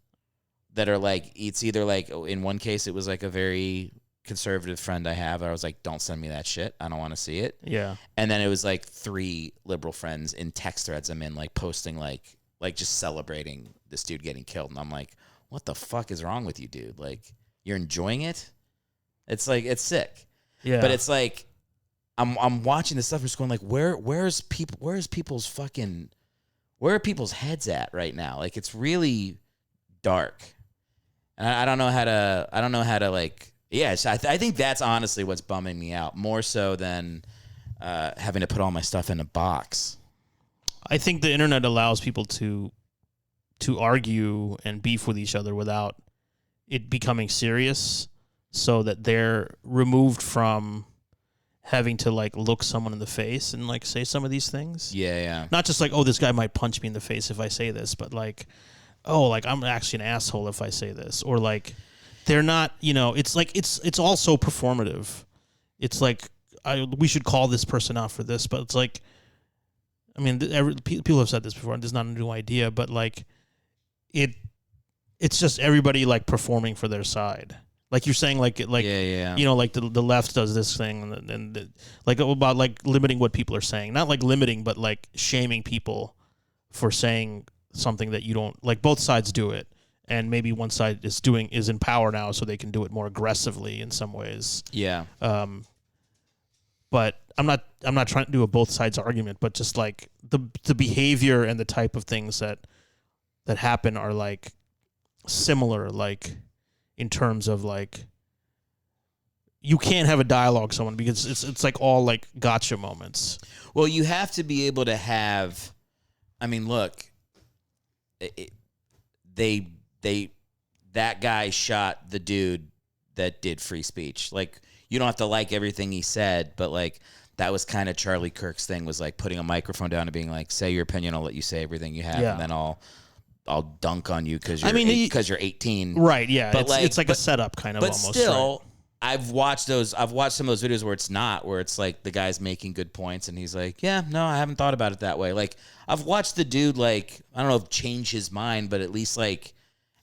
that are like, it's either like, in one case, it was like a very conservative friend I have. I was like, don't send me that shit. I don't want to see it. Yeah. And then it was like 3 liberal friends in text threads I'm in, like posting like just celebrating this dude getting killed. And I'm like, what the fuck is wrong with you, dude? Like, you're enjoying it? It's like, it's sick. Yeah. But it's like, I'm watching this stuff and just going like, where are people's heads at right now? Like, it's really dark. And I don't know how to like, yeah, so I think that's honestly what's bumming me out more so than having to put all my stuff in a box. I think the internet allows people to argue and beef with each other without it becoming serious, so that they're removed from having to like look someone in the face and like say some of these things. Yeah. Not just like, oh, this guy might punch me in the face if I say this, but like, oh, like I'm actually an asshole if I say this, or like. They're not, you know, it's like, it's all so performative. It's like, we should call this person out for this, but it's like, I mean, people have said this before, and this is not a new idea, but like, it's just everybody like performing for their side. Like you're saying, like, you know, like the left does this thing, and like about like limiting what people are saying, not like limiting, but like shaming people for saying something that you don't like. Both sides do it. And maybe one side is in power now, so they can do it more aggressively in some ways. Yeah. But I'm not trying to do a both sides argument, but just like the behavior and the type of things that happen are like similar, like in terms of like you can't have a dialogue with someone because it's like all like gotcha moments. Well, you have to be able to have. I mean, look, that guy shot the dude that did free speech. Like, you don't have to like everything he said, but like that was kind of Charlie Kirk's thing, was like putting a microphone down and being like, say your opinion, I'll let you say everything you have, and then I'll dunk on you because you're 18. Right, yeah. But it's like a setup kind of but almost. Still, right? I've watched some of those videos where it's like the guy's making good points and he's like, yeah, no, I haven't thought about it that way. Like, I've watched the dude, like, I don't know if change his mind, but at least like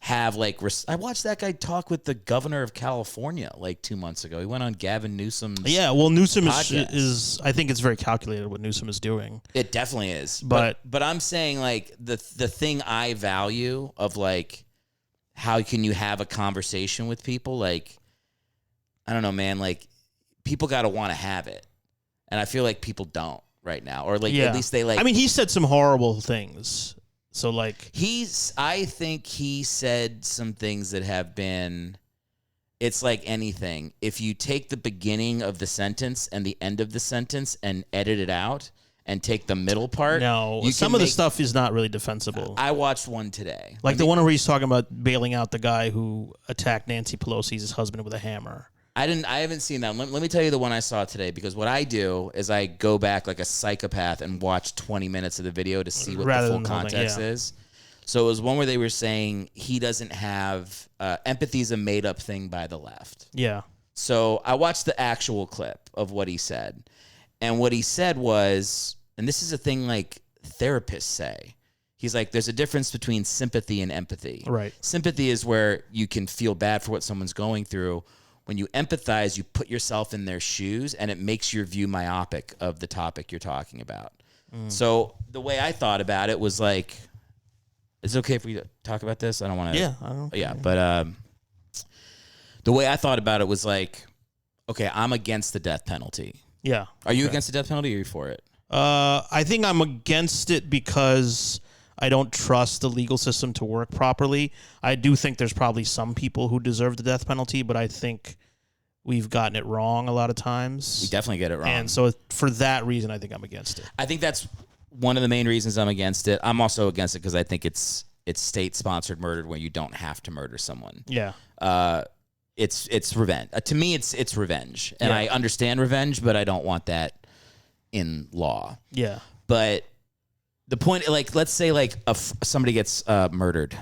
have like I watched that guy talk with the governor of California like 2 months ago. He went on Gavin Newsom's Newsom podcast. is I think it's very calculated what Newsom is doing. It definitely is. But I'm saying like the thing I value of like how can you have a conversation with people, like, I don't know, man, like people got to want to have it. And I feel like people don't right now, or like at least they like. I mean, he said some horrible things. So like I think he said some things that have been, it's like anything. If you take the beginning of the sentence and the end of the sentence and edit it out and take the middle part. No, some of the stuff is not really defensible. I watched one today. Like the one where he's talking about bailing out the guy who attacked Nancy Pelosi's husband with a hammer. I haven't seen that. Let me tell you the one I saw today, because what I do is I go back like a psychopath and watch 20 minutes of the video to see what the full context is. So it was one where they were saying he doesn't have empathy is a made up thing by the left. Yeah. So I watched the actual clip of what he said. And what he said was and this is a thing like therapists say. He's like, there's a difference between sympathy and empathy. Right. Sympathy is where you can feel bad for what someone's going through. When you empathize, you put yourself in their shoes, and it makes your view myopic of the topic you're talking about. So the way I thought about it was like, is it okay if we talk about this? I don't want to. Yeah. I don't. Yeah, but the way I thought about it was like, okay, I'm against the death penalty. Yeah. Are you against the death penalty, or are you for it? I think I'm against it because I don't trust the legal system to work properly. I do think there's probably some people who deserve the death penalty, but I think we've gotten it wrong a lot of times. We definitely get it wrong. And so for that reason, I think I'm against it. I think that's one of the main reasons I'm against it. I'm also against it because I think it's state-sponsored murder where you don't have to murder someone. Yeah. It's revenge. To me, it's revenge. And I understand revenge, but I don't want that in law. Yeah. But the point, like, let's say like somebody gets murdered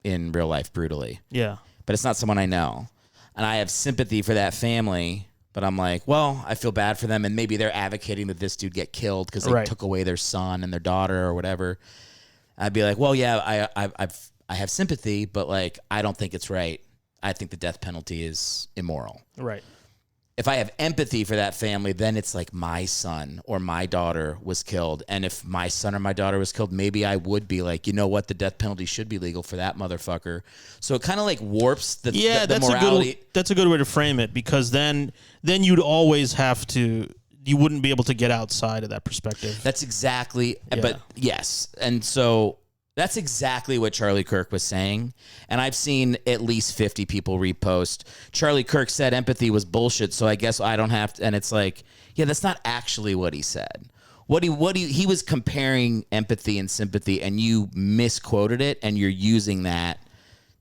in real life brutally. Yeah. But it's not someone I know. And I have sympathy for that family, but I'm like, well, I feel bad for them, and maybe they're advocating that this dude get killed because they took away their son and their daughter or whatever. I'd be like, well, yeah, I have sympathy, but like, I don't think it's right. I think the death penalty is immoral. Right. If I have empathy for that family, then it's like my son or my daughter was killed. And if my son or my daughter was killed, maybe I would be like, you know what? The death penalty should be legal for that motherfucker. So it kind of like warps the morality. That's a good way to frame it, because then you'd always have to, you wouldn't be able to get outside of that perspective. That's exactly, but yes. And so that's exactly what Charlie Kirk was saying. And I've seen at least 50 people repost, Charlie Kirk said empathy was bullshit, so I guess I don't have to. And it's like, yeah, that's not actually what he said. He was comparing empathy and sympathy, and you misquoted it, and you're using that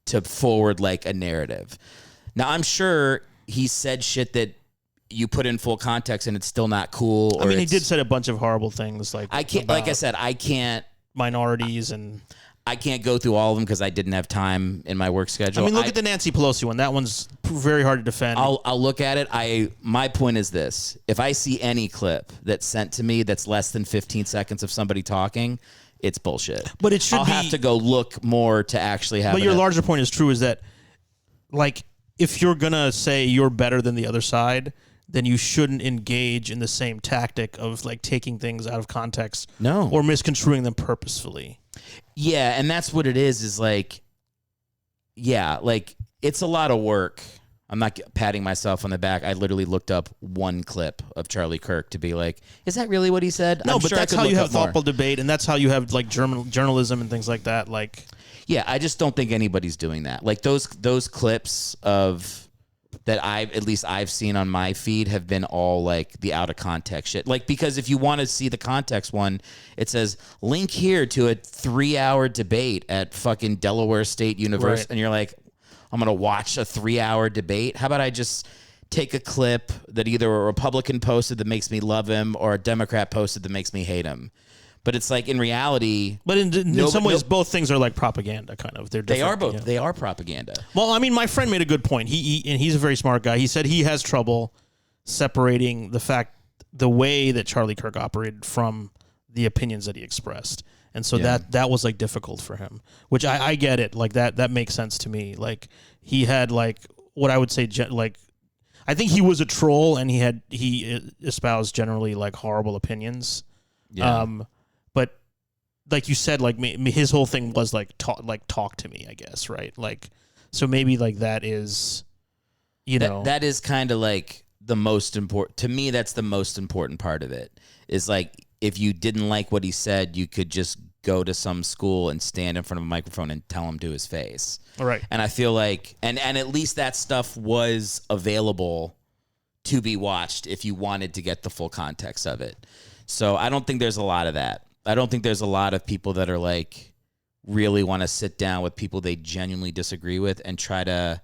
to forward like a narrative. Now, I'm sure he said shit that you put in full context and it's still not cool. I mean, he did say a bunch of horrible things. Like, I can't, like I said, I can't. Minorities, and I can't go through all of them because I didn't have time in my work schedule. I mean, look at the Nancy Pelosi one. That one's very hard to defend. I'll look at it. My point is this: if I see any clip that's sent to me that's less than 15 seconds of somebody talking, it's bullshit. But it should I'll have to go look more to actually have. But your larger point is true: is that, like, if you're gonna say you're better than the other side, then you shouldn't engage in the same tactic of like taking things out of context, or misconstruing them purposefully. Yeah, and that's what it is like, yeah, like it's a lot of work. I'm not patting myself on the back. I literally looked up one clip of Charlie Kirk to be like, is that really what he said? No, but that's how you have thoughtful debate, and that's how you have like journalism and things like that. Like, yeah, I just don't think anybody's doing that. Like those clips of that I've seen on my feed have been all like the out of context shit. Like, because if you want to see the context one, it says link here to a 3-hour debate at fucking Delaware State University. Right. And you're like, I'm going to watch a 3-hour debate. How about I just take a clip that either a Republican posted that makes me love him or a Democrat posted that makes me hate him? But it's like in reality, but in some ways, both things are like propaganda, kind of. They are both. Yeah. They are propaganda. Well, I mean, my friend made a good point. He's a very smart guy. He said he has trouble separating the way that Charlie Kirk operated from the opinions that he expressed, and so that was like difficult for him. Which I get it. Like that makes sense to me. Like he had like what I would say like. I think he was a troll, and he espoused generally like horrible opinions. Yeah. But like you said, like his whole thing was like talk to me, I guess, right? Like, so maybe like that is, that is kind of like the most important to me. That's the most important part of it. Is like if you didn't like what he said, you could just go to some school and stand in front of a microphone and tell him to his face. All right. And I feel like, and at least that stuff was available to be watched if you wanted to get the full context of it. So I don't think there's a lot of that. I don't think there's a lot of people that are like really want to sit down with people they genuinely disagree with and try to,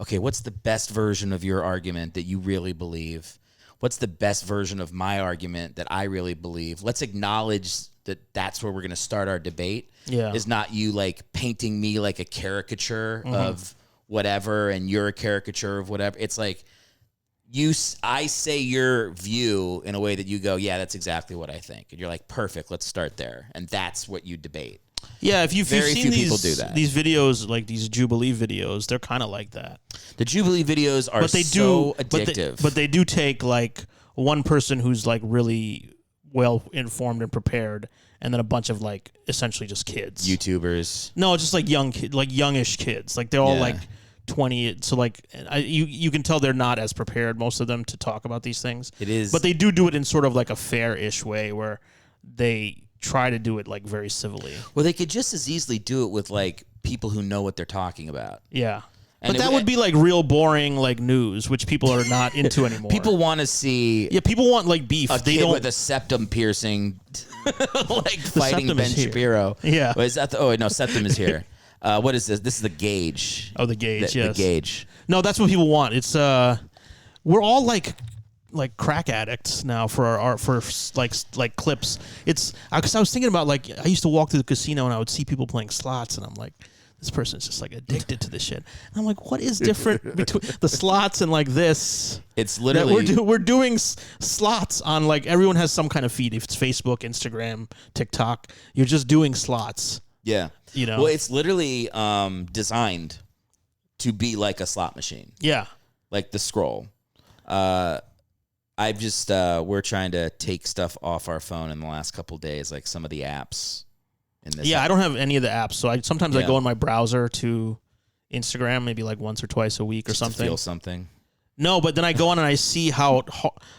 okay, what's the best version of your argument that you really believe? What's the best version of my argument that I really believe? Let's acknowledge that that's where we're going to start our debate. Yeah. Is not you like painting me like a caricature of whatever and you're a caricature of whatever. It's like, I say your view in a way that you go, yeah, that's exactly what I think. And you're like, perfect, let's start there. And that's what you debate. Yeah, if you've seen few people do that. These videos, like these Jubilee videos, they're kind of like that. The Jubilee videos are so addictive. But they do take like one person who's like really well informed and prepared, and then a bunch of like essentially just kids. YouTubers. No, just like youngish kids. Like they're all like 20. So like you can tell they're not as prepared, most of them, to talk about these things. It is. But they do it in sort of like a fair-ish way where they try to do it like very civilly. Well, they could just as easily do it with like people who know what they're talking about. Yeah. And but that would be like real boring like news, which people are not into anymore. People want to see. Yeah, people want like beef. A kid with a septum piercing, like fighting Ben Shapiro. Yeah. Wait, is that no, septum is here. What is this? This is the gauge. Oh, the gauge. Yes. The gauge. No, that's what people want. It's we're all like crack addicts now for like clips. It's because I was thinking about like I used to walk through the casino and I would see people playing slots and I'm like, this person's just like addicted to this shit. And I'm like, what is different between the slots and like this? It's literally we're doing slots on like everyone has some kind of feed. If it's Facebook, Instagram, TikTok, you're just doing slots. Yeah, you know. Well, it's literally designed to be like a slot machine. Yeah, like the scroll. I've just we're trying to take stuff off our phone in the last couple of days, like some of the apps. In this I don't have any of the apps, so sometimes I go in my browser to Instagram, maybe like once or twice a week or something. To feel something. No, but then I go on and I see how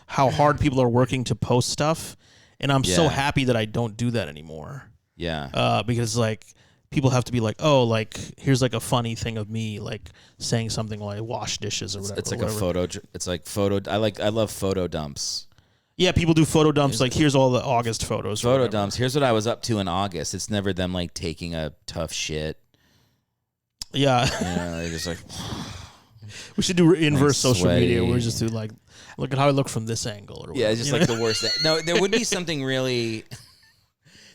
hard people are working to post stuff, and I'm so happy that I don't do that anymore. Yeah. Because like people have to be like, oh, like here's like a funny thing of me like saying something while I wash dishes or whatever. It's like a photo. It's like photo. I love photo dumps. Yeah, people do photo dumps. Like here's all the August photos. Photo dumps. Here's what I was up to in August. It's never them like taking a tough shit. Yeah. They're just like. We should do inverse social media. We're just do like, look at how I look from this angle. Or whatever. Yeah, it's just like the worst. No, there would be something really.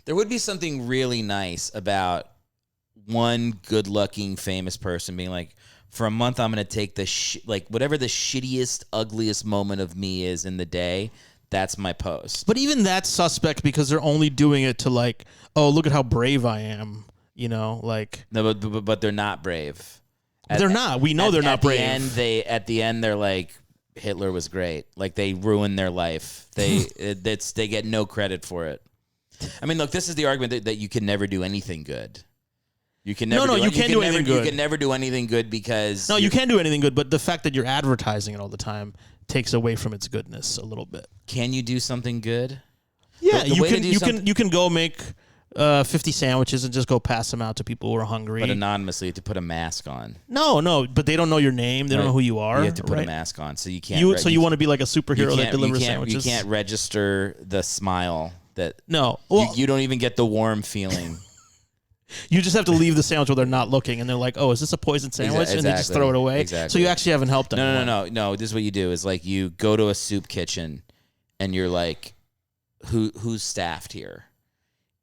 There would be something really nice about one good-looking famous person being like, for a month, I'm going to take the like whatever the shittiest, ugliest moment of me is in the day. That's my post. But even that's suspect because they're only doing it to like, oh, look at how brave I am. You know, like no, but they're not brave. They're not. We know they're not brave. At the end, they're like, Hitler was great. Like they ruined their life. They get no credit for it. I mean, look, this is the argument that you can never do anything good. You can never. You can't do anything good. You can never do anything good because you can't do anything good. But the fact that you're advertising it all the time takes away from its goodness a little bit. Can you do something good? Yeah, you can go make 50 sandwiches and just go pass them out to people who are hungry. But anonymously, to put a mask on. No, but they don't know your name. They don't know who you are. You have to put a mask on, so you can't. You want to be like a superhero that delivers sandwiches. You can't register the smile that. No, well, you don't even get the warm feeling. You just have to leave the sandwich while they're not looking, and they're like, "Oh, is this a poison sandwich?" Exactly. And they just throw it away. Exactly. So you actually haven't helped them. No. This is what you do: is like you go to a soup kitchen, and you're like, "Who's staffed here?"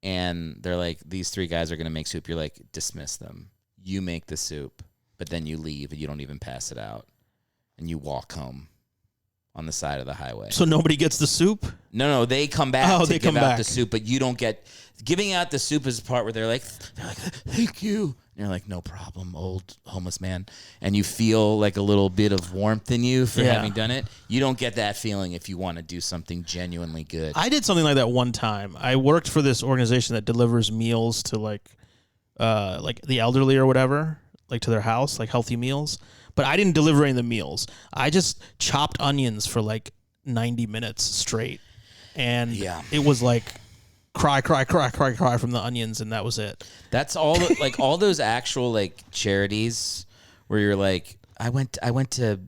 And they're like, "These 3 guys are going to make soup." You're like, "Dismiss them. You make the soup, but then you leave, and you don't even pass it out, and you walk home on the side of the highway." So nobody gets the soup? No, they come back to give out the soup, but you don't get. Giving out the soup is the part where they're like, "Thank you." And you're like, "No problem, old homeless man." And you feel like a little bit of warmth in you for having done it. You don't get that feeling if you want to do something genuinely good. I did something like that one time. I worked for this organization that delivers meals to like the elderly or whatever, like to their house, like healthy meals. But I didn't deliver any of the meals. I just chopped onions for like 90 minutes straight. And it was like cry from the onions, and that was it. That's all like all those actual like charities where you're like, I went to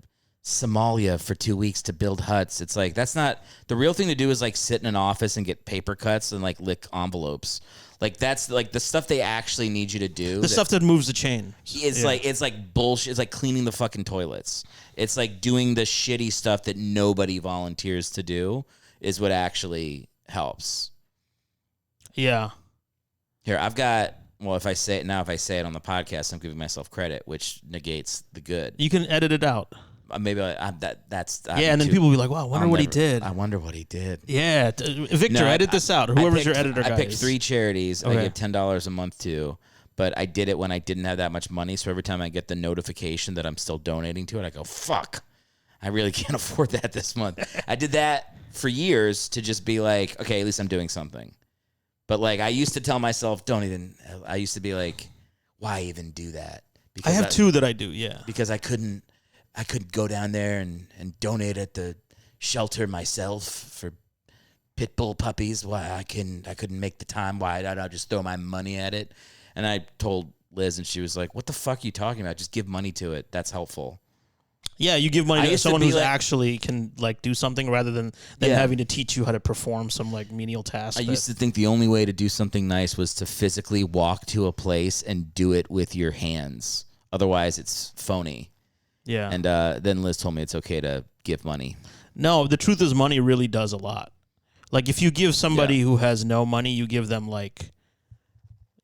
Somalia for 2 weeks to build huts. It's like that's not the real thing to do is like sit in an office and get paper cuts and like lick envelopes. Like that's like the stuff they actually need you to do. The stuff that moves the chain. It's like bullshit. It's like cleaning the fucking toilets. It's like doing the shitty stuff that nobody volunteers to do is what actually helps. Yeah. Here, I've got. Well, if I say it on the podcast, I'm giving myself credit, which negates the good. You can edit it out. maybe that's yeah. And then people will be like, "Wow, I wonder what he did." I wonder what he did. Yeah, Victor, edit this out. Whoever's your editor, guy I picked is. 3 charities. Okay. I give $10 a month to, but I did it when I didn't have that much money. So every time I get the notification that I'm still donating to it, I go, "Fuck, I really can't afford that this month." I did that for years to just be like, "Okay, at least I'm doing something." But like, I used to tell myself, "Don't even." I used to be like, "Why even do that?" Because I have 2 that I do. Yeah, because I couldn't go down there and donate at the shelter myself for pit bull puppies. Why I couldn't make the time. Why I'd just throw my money at it. And I told Liz, and she was like, "What the fuck are you talking about? Just give money to it. That's helpful." Yeah, you give money to someone who's actually can like do something rather than having to teach you how to perform some like menial task. I used to think the only way to do something nice was to physically walk to a place and do it with your hands. Otherwise, it's phony. Yeah. And then Liz told me it's okay to give money. No, the truth is money really does a lot. Like if you give somebody who has no money, you give them like,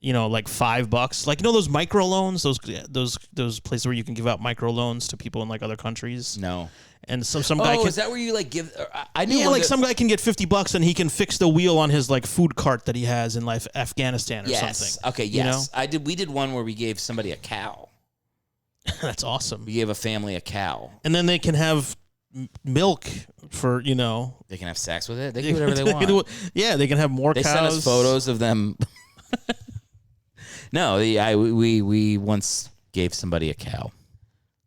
like $5. Like, those micro loans, those places where you can give out micro loans to people in like other countries. No. And some guy can, is that where you like give? I knew. Yeah, like some guy can get $50 and he can fix the wheel on his like food cart that he has in like Afghanistan or something. Okay. Yes. We did one where we gave somebody a cow. That's awesome. We gave a family a cow. And then they can have milk for, They can have sex with it. They can do whatever they want. Yeah, they can have more cows. They sent us photos of them. No, we once gave somebody a cow.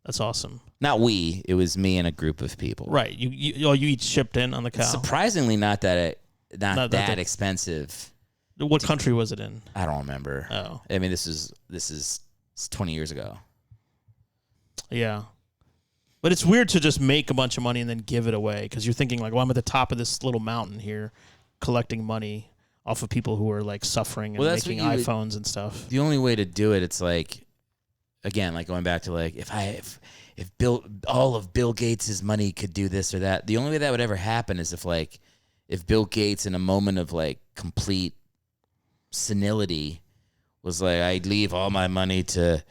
That's awesome. Not we. It was me and a group of people. Right. You each chipped in on the cow. It's surprisingly not that expensive. What country was it in? I don't remember. Oh. I mean, this is 20 years ago. Yeah. But it's weird to just make a bunch of money and then give it away because you're thinking like, well, I'm at the top of this little mountain here collecting money off of people who are like suffering and making iPhones and stuff. The only way to do it, it's like, again, like going back to like, if all of Bill Gates' money could do this or that, the only way that would ever happen is if Bill Gates in a moment of like complete senility was like, I'd leave all my money to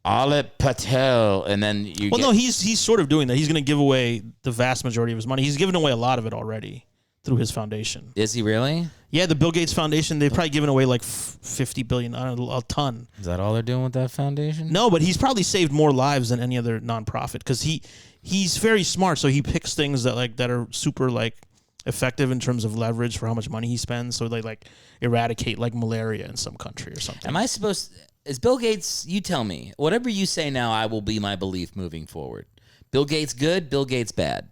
Aalap Patel, and then no, he's sort of doing that. He's going to give away the vast majority of his money. He's given away a lot of it already through his foundation. Is he really? Yeah, the Bill Gates Foundation, they've probably given away like $50 billion, a ton. Is that all they're doing with that foundation? No, but he's probably saved more lives than any other nonprofit because he's very smart. So he picks things that are super like effective in terms of leverage for how much money he spends. So they like eradicate like malaria in some country or something. Am I supposed? Is Bill Gates? You tell me. Whatever you say now, I will be my belief moving forward. Bill Gates good. Bill Gates bad.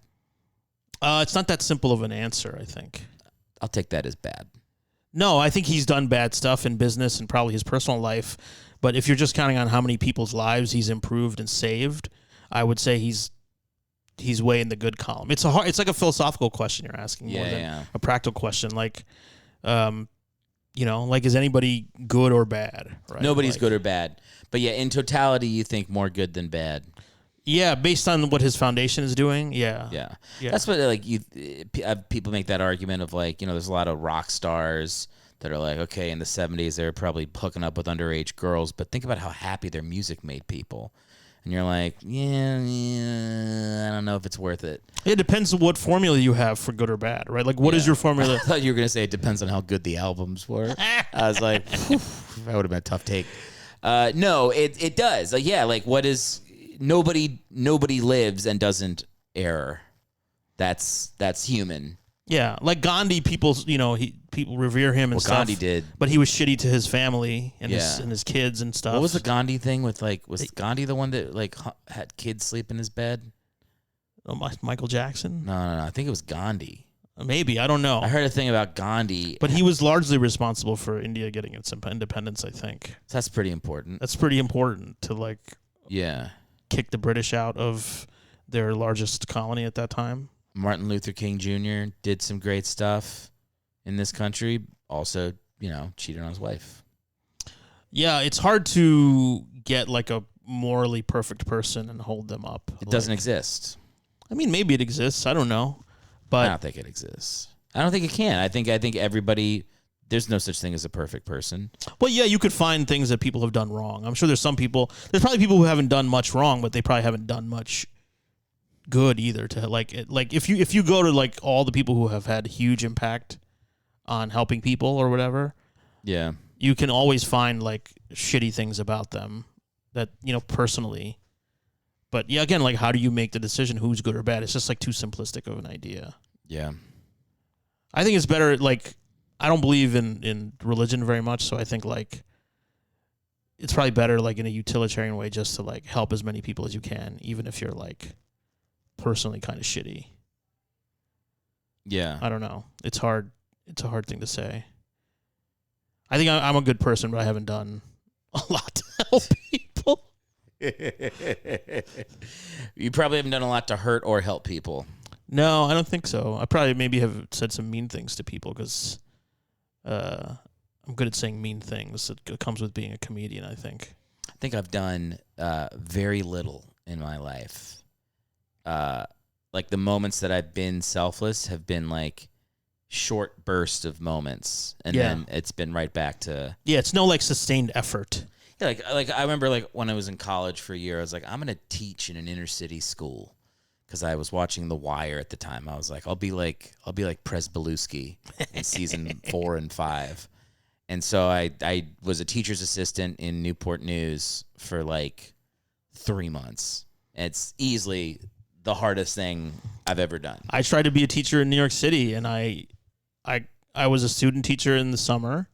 It's not that simple of an answer, I think. I'll take that as bad. No, I think he's done bad stuff in business and probably his personal life. But if you're just counting on how many people's lives he's improved and saved, I would say he's way in the good column. It's like a philosophical question you're asking more than a practical question. Like, like is anybody good or bad? Right? Nobody's good or bad. But yeah, in totality, you think more good than bad. Yeah, based on what his foundation is doing. Yeah. That's what like people make that argument of like, there's a lot of rock stars that are like, okay, in the 70s they were probably hooking up with underage girls, but think about how happy their music made people. And you're like, yeah, I don't know if it's worth it. It depends on what formula you have for good or bad, right? Like, what is your formula? I thought you were going to say it depends on how good the albums were. I was like, that would have been a tough take. No, it does. Like, yeah, like what is... Nobody lives and doesn't err. That's human. Yeah, like Gandhi, people revere him and stuff. Gandhi did, but he was shitty to his family and his kids and stuff. What was the Gandhi thing with like? Was Gandhi the one that like had kids sleep in his bed? Oh, Michael Jackson? No. I think it was Gandhi. Maybe, I don't know. I heard a thing about Gandhi, but he was largely responsible for India getting its independence. I think that's pretty important. That's pretty important to like. Yeah. Kick the British out of their largest colony at that time. Martin Luther King Jr. did some great stuff in this country. Also, cheated on his wife. Yeah, it's hard to get like a morally perfect person and hold them up. It doesn't exist. I mean, maybe it exists. I don't know. But I don't think it exists. I don't think it can. I think everybody... There's no such thing as a perfect person. Well, yeah, you could find things that people have done wrong. I'm sure there's probably people who haven't done much wrong, but they probably haven't done much good either to like if you go to like all the people who have had huge impact on helping people or whatever, Yeah. you can always find like shitty things about them that, you know, personally. But yeah, again, like how do you make the decision who's good or bad? It's just like too simplistic of an idea. Yeah. I think it's better, like, I don't believe in religion very much, so I think like it's probably better like in a utilitarian way just to like help as many people as you can, even if you're like personally kind of shitty. Yeah. I don't know. It's hard. It's a hard thing to say. I think I'm a good person, but I haven't done a lot to help people. You probably haven't done a lot to hurt or help people. No, I don't think so. I probably maybe have said some mean things to people because I'm good at saying mean things. It comes with being a comedian, I think. I think I've done very little in my life. Like the moments that I've been selfless have been like short bursts of moments, and then it's been right back to it's no like sustained effort. Yeah, like I remember like when I was in college for a year, I was like, I'm gonna teach in an inner city school because I was watching The Wire at the time. I was like, I'll be like Prez Belusky in season 4 and 5, and so I was a teacher's assistant in Newport News for like 3 months. It's easily the hardest thing I've ever done. I tried to be a teacher in New York City, and I was a student teacher in the summer,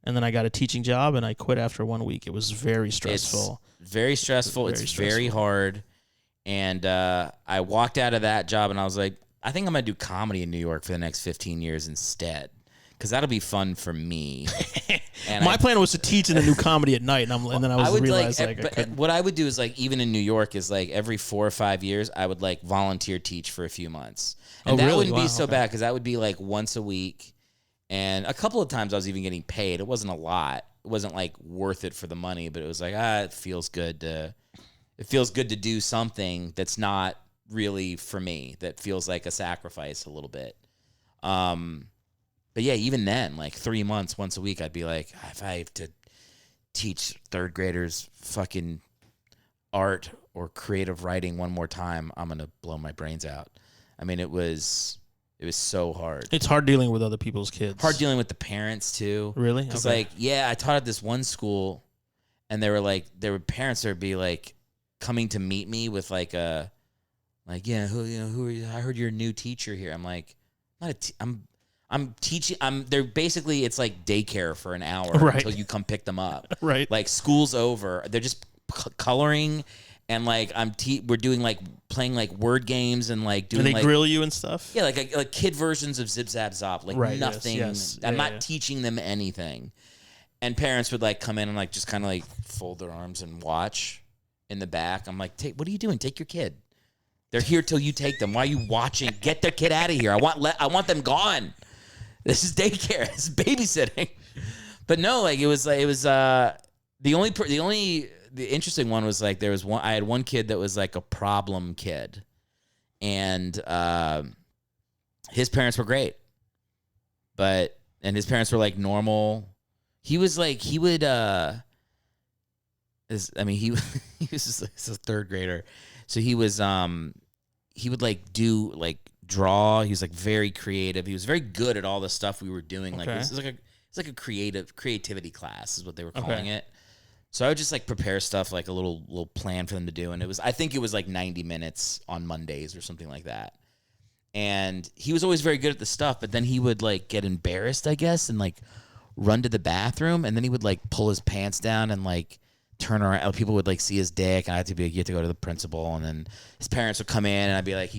and then I got a teaching job, and I quit after 1 week. It was very stressful. It's very stressful. It's very hard. And I walked out of that job, and I was like, I think I'm going to do comedy in New York for the next 15 years instead, because that'll be fun for me. And my plan was to teach and then do comedy at night, and then I realized I couldn't. What I would do is like even in New York is like every 4 or 5 years I would like volunteer teach for a few months, and that wouldn't be so bad because that would be like once a week, and a couple of times I was even getting paid. It wasn't a lot. It wasn't like worth it for the money, but it was like it feels good to do something that's not really for me. That feels like a sacrifice a little bit. But yeah, even then, like 3 months, once a week, I'd be like, if I have to teach third graders fucking art or creative writing one more time, I'm going to blow my brains out. I mean, it was so hard. It's hard dealing with other people's kids. Hard dealing with the parents, too. Really? Because, I taught at this one school, and there were parents that would be, like, coming to meet me with, like, who are you? I heard you're a new teacher here. I'm like, I'm teaching. They're basically, it's like daycare for an hour until you come pick them up. Right. Like school's over. They're just coloring, and like we're doing like playing like word games and like doing. And they grill you and stuff. Yeah, like kid versions of Zip Zap Zop. Like nothing. Yes. I'm not teaching them anything. And parents would like come in and like just kind of like fold their arms and watch in the back. I'm like, what are you doing? Take your kid. They're here till you take them. Why are you watching? Get their kid out of here. I want them gone. This is daycare. This is babysitting. But no, like it was the interesting one was like I had one kid that was like a problem kid, and his parents were great, and his parents were like normal. He was like he was just a third grader, so he would like do like draw. He was like very creative. He was very good at all the stuff we were doing. Like it's like a creativity class is what they were calling it. So I would just like prepare stuff like a little plan for them to do, and I think it was like 90 minutes on Mondays or something like that. And he was always very good at the stuff, but then he would like get embarrassed, I guess, and like run to the bathroom, and then he would like pull his pants down and like turn around. People would like see his dick, and I had to be like, you have to go to the principal, and then his parents would come in, and I'd be like,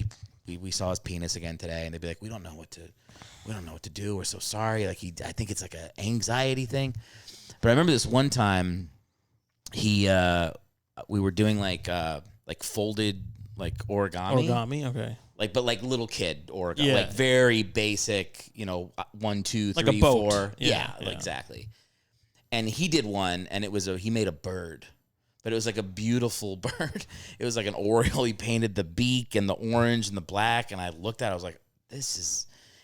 we saw his penis again today, and they'd be like, we don't know what to do. We're so sorry. Like I think it's like an anxiety thing. But I remember this one time, we were doing like folded like origami. Origami, okay. But little kid origami, like very basic, 1, 2, 3, like a boat. 4. Yeah, exactly. And he did one, and he made a bird. But it was like a beautiful bird. It was like an oriole. He painted the beak and the orange and the black. And I looked at it. I was like,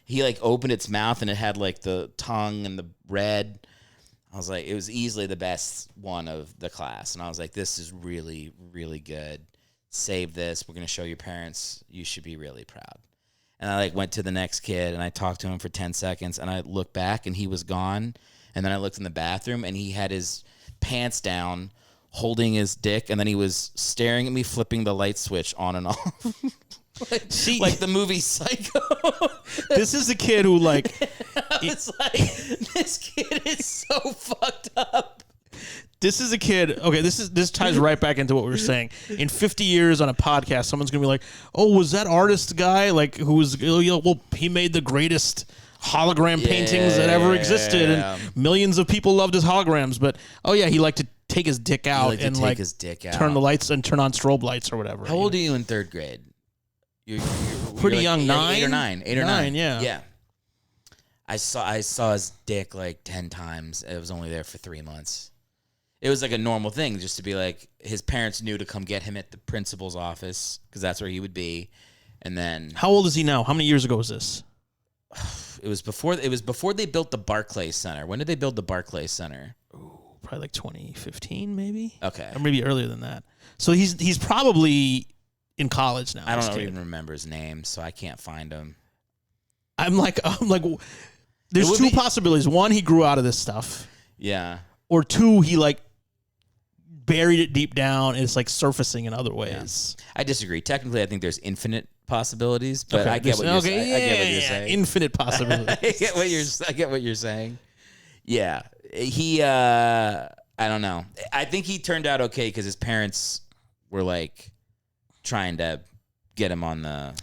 he like opened its mouth and it had like the tongue and the red. I was like, it was easily the best one of the class. And I was like, this is really, really good. save this. We're going to show your parents. You should be really proud. And I like went to the next kid and I talked to him for 10 seconds and I looked back and he was gone. And then I looked in the bathroom and he had his pants down holding his dick. And then he was staring at me, flipping the light switch on and off. like the movie Psycho. This is a kid who like, it's like, this kid is so fucked up. This is a kid. Okay, this ties right back into what we were saying. In 50 years on a podcast, someone's gonna be like, "Oh, was that artist guy like who was? Well, he made the greatest hologram paintings that ever existed, and millions of people loved his holograms. But oh yeah, he liked to take his dick out and like turn the lights and turn on strobe lights or whatever. How old are you in third grade? You're pretty like young, 8 or 9. Yeah. I saw his dick like 10 times. It was only there for 3 months. It was like a normal thing just to be like, his parents knew to come get him at the principal's office because that's where he would be. And then, how old is he now? How many years ago was this? It was before they built the Barclays Center. When did they build the Barclays Center? Ooh, probably like 2015, maybe. Okay, or maybe earlier than that. So he's probably in college now. I don't even remember his name, so I can't find him. I'm like, there's two possibilities. One, he grew out of this stuff. Yeah. Or two, he like buried it deep down and it's like surfacing in other ways. Yeah. I disagree. Technically, I think there's infinite possibilities, but I get what you're saying. I get what you're saying. Infinite possibilities. I get what you're saying. Yeah. He I don't know. I think he turned out okay because his parents were like trying to get him on the.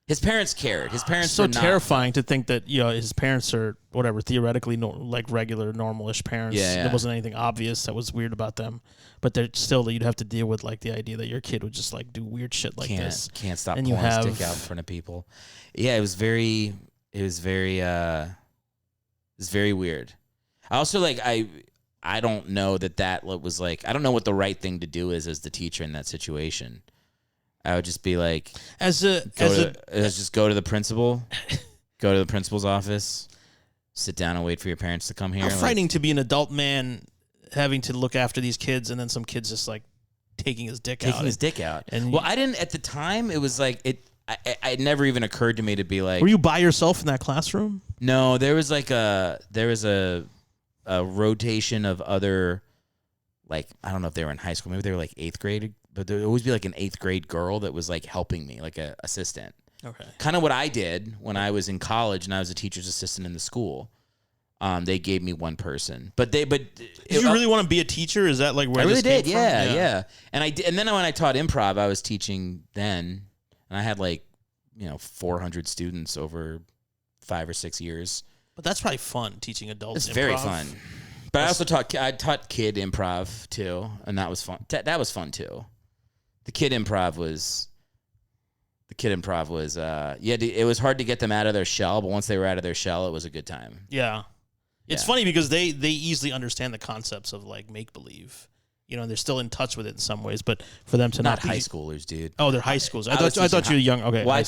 His parents cared. His parents so were not terrifying to think that his parents are whatever theoretically like regular normalish parents. Yeah. There wasn't anything obvious that was weird about them, but they're still you'd have to deal with like the idea that your kid would just like do weird shit like this. Can't stop pulling his dick out in front of people. Yeah, it was very weird. I also like I don't know that was like I don't know what the right thing to do is as the teacher in that situation. I would just be like, just go to the principal, go to the principal's office, sit down and wait for your parents to come here. How frightening to be an adult man having to look after these kids and then some kids just like taking his dick out. And I didn't at the time. It was like it never even occurred to me to be like. Were you by yourself in that classroom? No, there was a rotation of other, like I don't know if they were in high school. Maybe they were like 8th grade. But there would always be like an 8th grade girl that was like helping me, like an assistant. Okay. Kind of what I did when I was in college and I was a teacher's assistant in the school. They gave me one person, did you really want to be a teacher? Is that like where I really did? Came Yeah, from? yeah. And and then when I taught improv, I was teaching then, and I had like 400 students over 5 or 6 years. But that's probably fun teaching adults. It's very fun. But I also taught kid improv too, and that was fun. That was fun too. The kid improv was, it was hard to get them out of their shell, but once they were out of their shell, it was a good time. Yeah. It's funny because they easily understand the concepts of like make-believe. They're still in touch with it in some ways, but for them to not high schoolers, dude. Oh, they're high schools. I thought you were young. Okay. Well,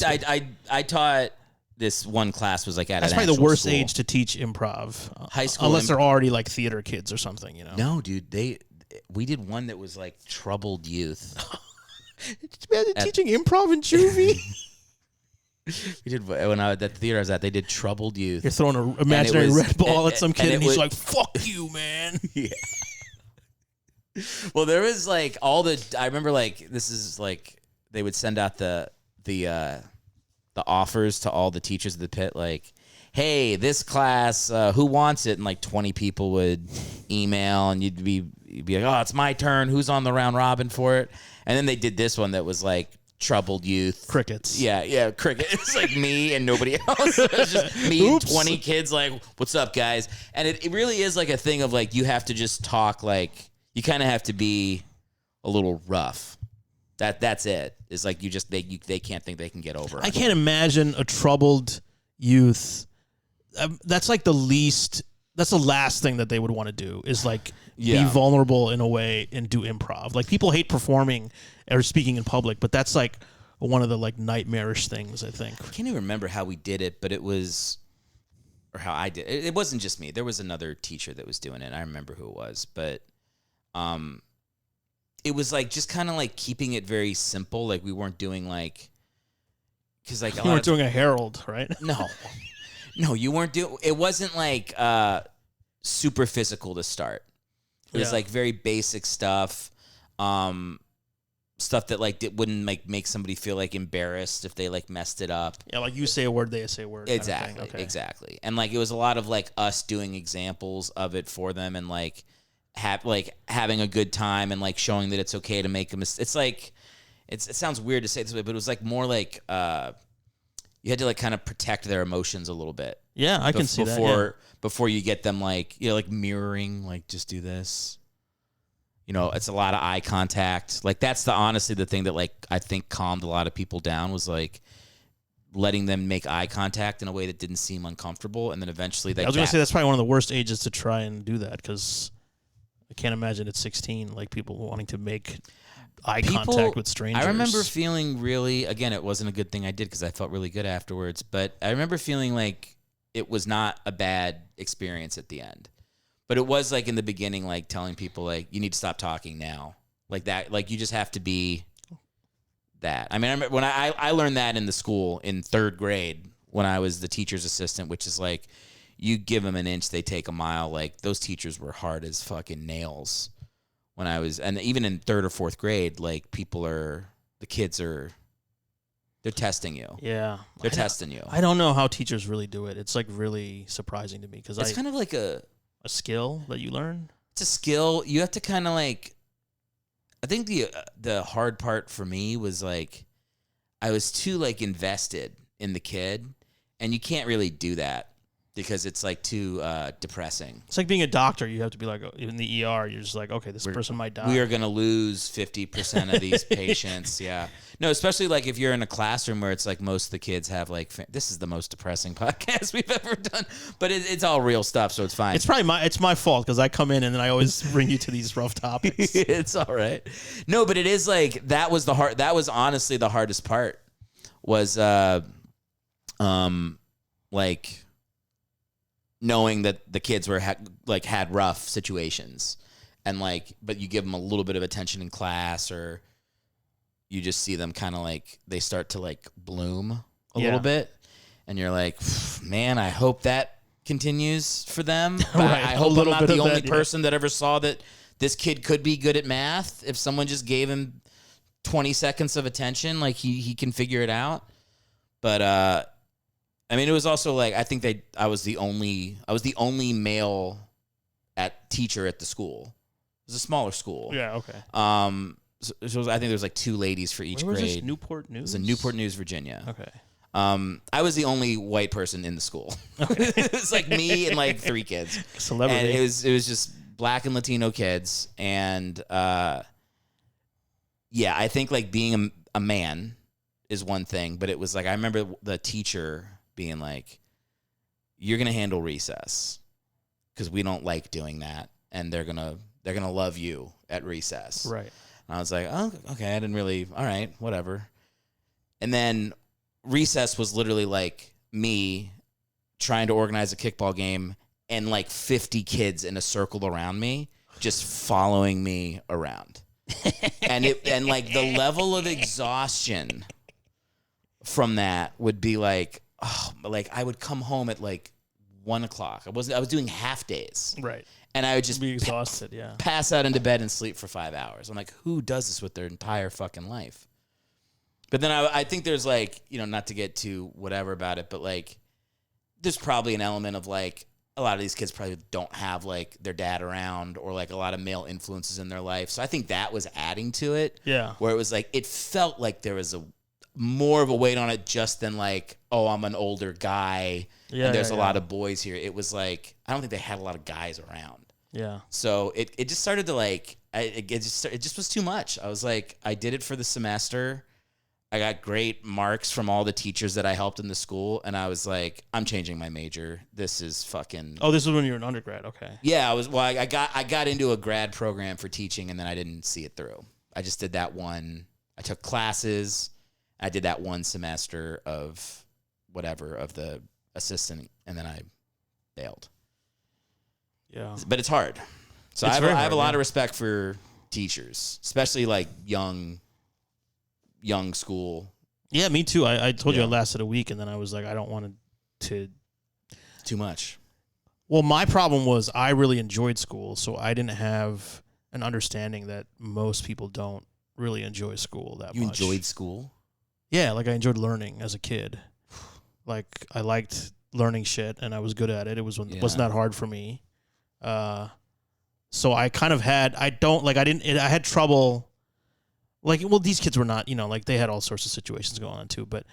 I taught this one class was like at that's an probably the worst school. age to teach improv. High school. Unless they're already like theater kids or something, No, dude, we did one that was like troubled youth. Teaching improv in juvie? We did when at the theater I was at. They did troubled youth. You're throwing an imaginary red ball at some kid, and he's like, "Fuck you, man." Yeah. Well, there was like I remember like this is like they would send out the offers to all the teachers of the pit, like, hey, this class, who wants it? And like 20 people would email, and you'd be like, oh, it's my turn. Who's on the round robin for it? And then they did this one that was like troubled youth. Crickets. Yeah, crickets. It's like me and nobody else. It was just me and 20 kids like, what's up, guys? And it really is like a thing of like, you have to just talk like, you kind of have to be a little rough. That's it. It's like they can't think they can get over it. I can't imagine a troubled youth. That's like that's the last thing that they would want to do is like be vulnerable in a way and do improv. Like people hate performing or speaking in public, but that's like one of the like nightmarish things, I think. I can't even remember how we did it, but it was, or how I did it. It wasn't just me. There was another teacher that was doing it. I remember who it was, but it was like just kind of like keeping it very simple. Like we weren't doing like, because like you weren't doing a Herald, right? No, you weren't doing. It wasn't like super physical to start. It was like very basic stuff. Stuff that like wouldn't make somebody feel like embarrassed if they like messed it up. Yeah, like you say a word, they say a word. Exactly, kind of exactly. And like it was a lot of like us doing examples of it for them, and like having a good time, and like showing that it's okay to make a mistake. It's like it sounds weird to say it this way, but it was like more like you had to like kind of protect their emotions a little bit. Yeah, I can see that. Before you get them like like mirroring, like just do this. It's a lot of eye contact. Like that's honestly the thing that like I think calmed a lot of people down, was like letting them make eye contact in a way that didn't seem uncomfortable, and then eventually I was going to say that's probably one of the worst ages to try and do that, because I can't imagine at 16 like people wanting to make eye contact with strangers. I remember feeling really, again, it wasn't a good thing I did because I felt really good afterwards, but I remember feeling like it was not a bad experience at the end. But it was like in the beginning, like telling people like, you need to stop talking now. Like that, like you just have to be that. I mean, I remember when I learned that in the school in 3rd grade when I was the teacher's assistant, which is like, you give them an inch, they take a mile. Like those teachers were hard as fucking nails when I was, and even in 3rd or 4th grade, like the kids are, they're testing you. Yeah. They're testing you. I don't know how teachers really do it. It's like really surprising to me, because it's kind of like a skill that you learn. It's a skill. You have to kind of like, I think the hard part for me was like, I was too like invested in the kid, and you can't really do that because it's like too depressing. It's like being a doctor. You have to be like, in the ER, you're just like, okay, this person might die. We are going to lose 50% of these patients. Yeah. No, especially like if you're in a classroom where it's like most of the kids have like, this is the most depressing podcast we've ever done, but it's all real stuff, so it's fine. It's probably it's my fault, because I come in and then I always bring you to these rough topics. It's all right. No, but it is like, that was honestly the hardest part, was like knowing that the kids were had rough situations, and like, but you give them a little bit of attention in class, or you just see them kind of like, they start to like bloom a little bit, and you're like, man, I hope that continues for them. Right. I hope I'm not the only person that ever saw that this kid could be good at math. If someone just gave him 20 seconds of attention, like he can figure it out. But I mean, it was also like, I think I was the only male teacher at the school. It was a smaller school. Yeah. Okay. So I think there was like 2 ladies for each grade. Where was this? Newport News? It was in Newport News, Virginia. Okay. I was the only white person in the school. Okay. It was like me and like 3 kids. Celebrity. And it was just Black and Latino kids. And I think like being a man is one thing, but it was like, I remember the teacher being like, you're going to handle recess because we don't like doing that. And they're going to love you at recess. Right. And I was like, oh, okay. I didn't really, all right, whatever. And then recess was literally like me trying to organize a kickball game and like 50 kids in a circle around me, just following me around. and like the level of exhaustion from that would be like, oh, like I would come home at like 1:00. I was doing half days. Right. And I would just be exhausted, pass out into bed and sleep for 5 hours. I'm like, who does this with their entire fucking life? But then I think there's like, not to get too whatever about it, but like, there's probably an element of like, a lot of these kids probably don't have like their dad around, or like a lot of male influences in their life. So I think that was adding to it. Yeah. Where it was like, it felt like there was more of a weight on it just than like, oh, I'm an older guy and there's a lot of boys here. It was like, I don't think they had a lot of guys around. Yeah. So it just started to like, it just was too much. I was like, I did it for the semester. I got great marks from all the teachers that I helped in the school. And I was like, I'm changing my major. This is fucking. Oh, this is when you were an undergrad. Okay. Yeah. I got into a grad program for teaching, and then I didn't see it through. I just did that one. I took classes. I did that one semester of the assistant, and then I bailed. Yeah. But it's hard. So I have a lot of respect for teachers, especially like young school. Yeah, me too. I told you I lasted a week, and then I was like, I don't want to. Too much. Well, my problem was I really enjoyed school, so I didn't have an understanding that most people don't really enjoy school that much. You enjoyed school? Yeah, like I enjoyed learning as a kid. Like I liked learning shit, and I was good at it. It wasn't that hard for me. So I kind of had. I had trouble. Like, well, these kids were not, like they had all sorts of situations going on too. But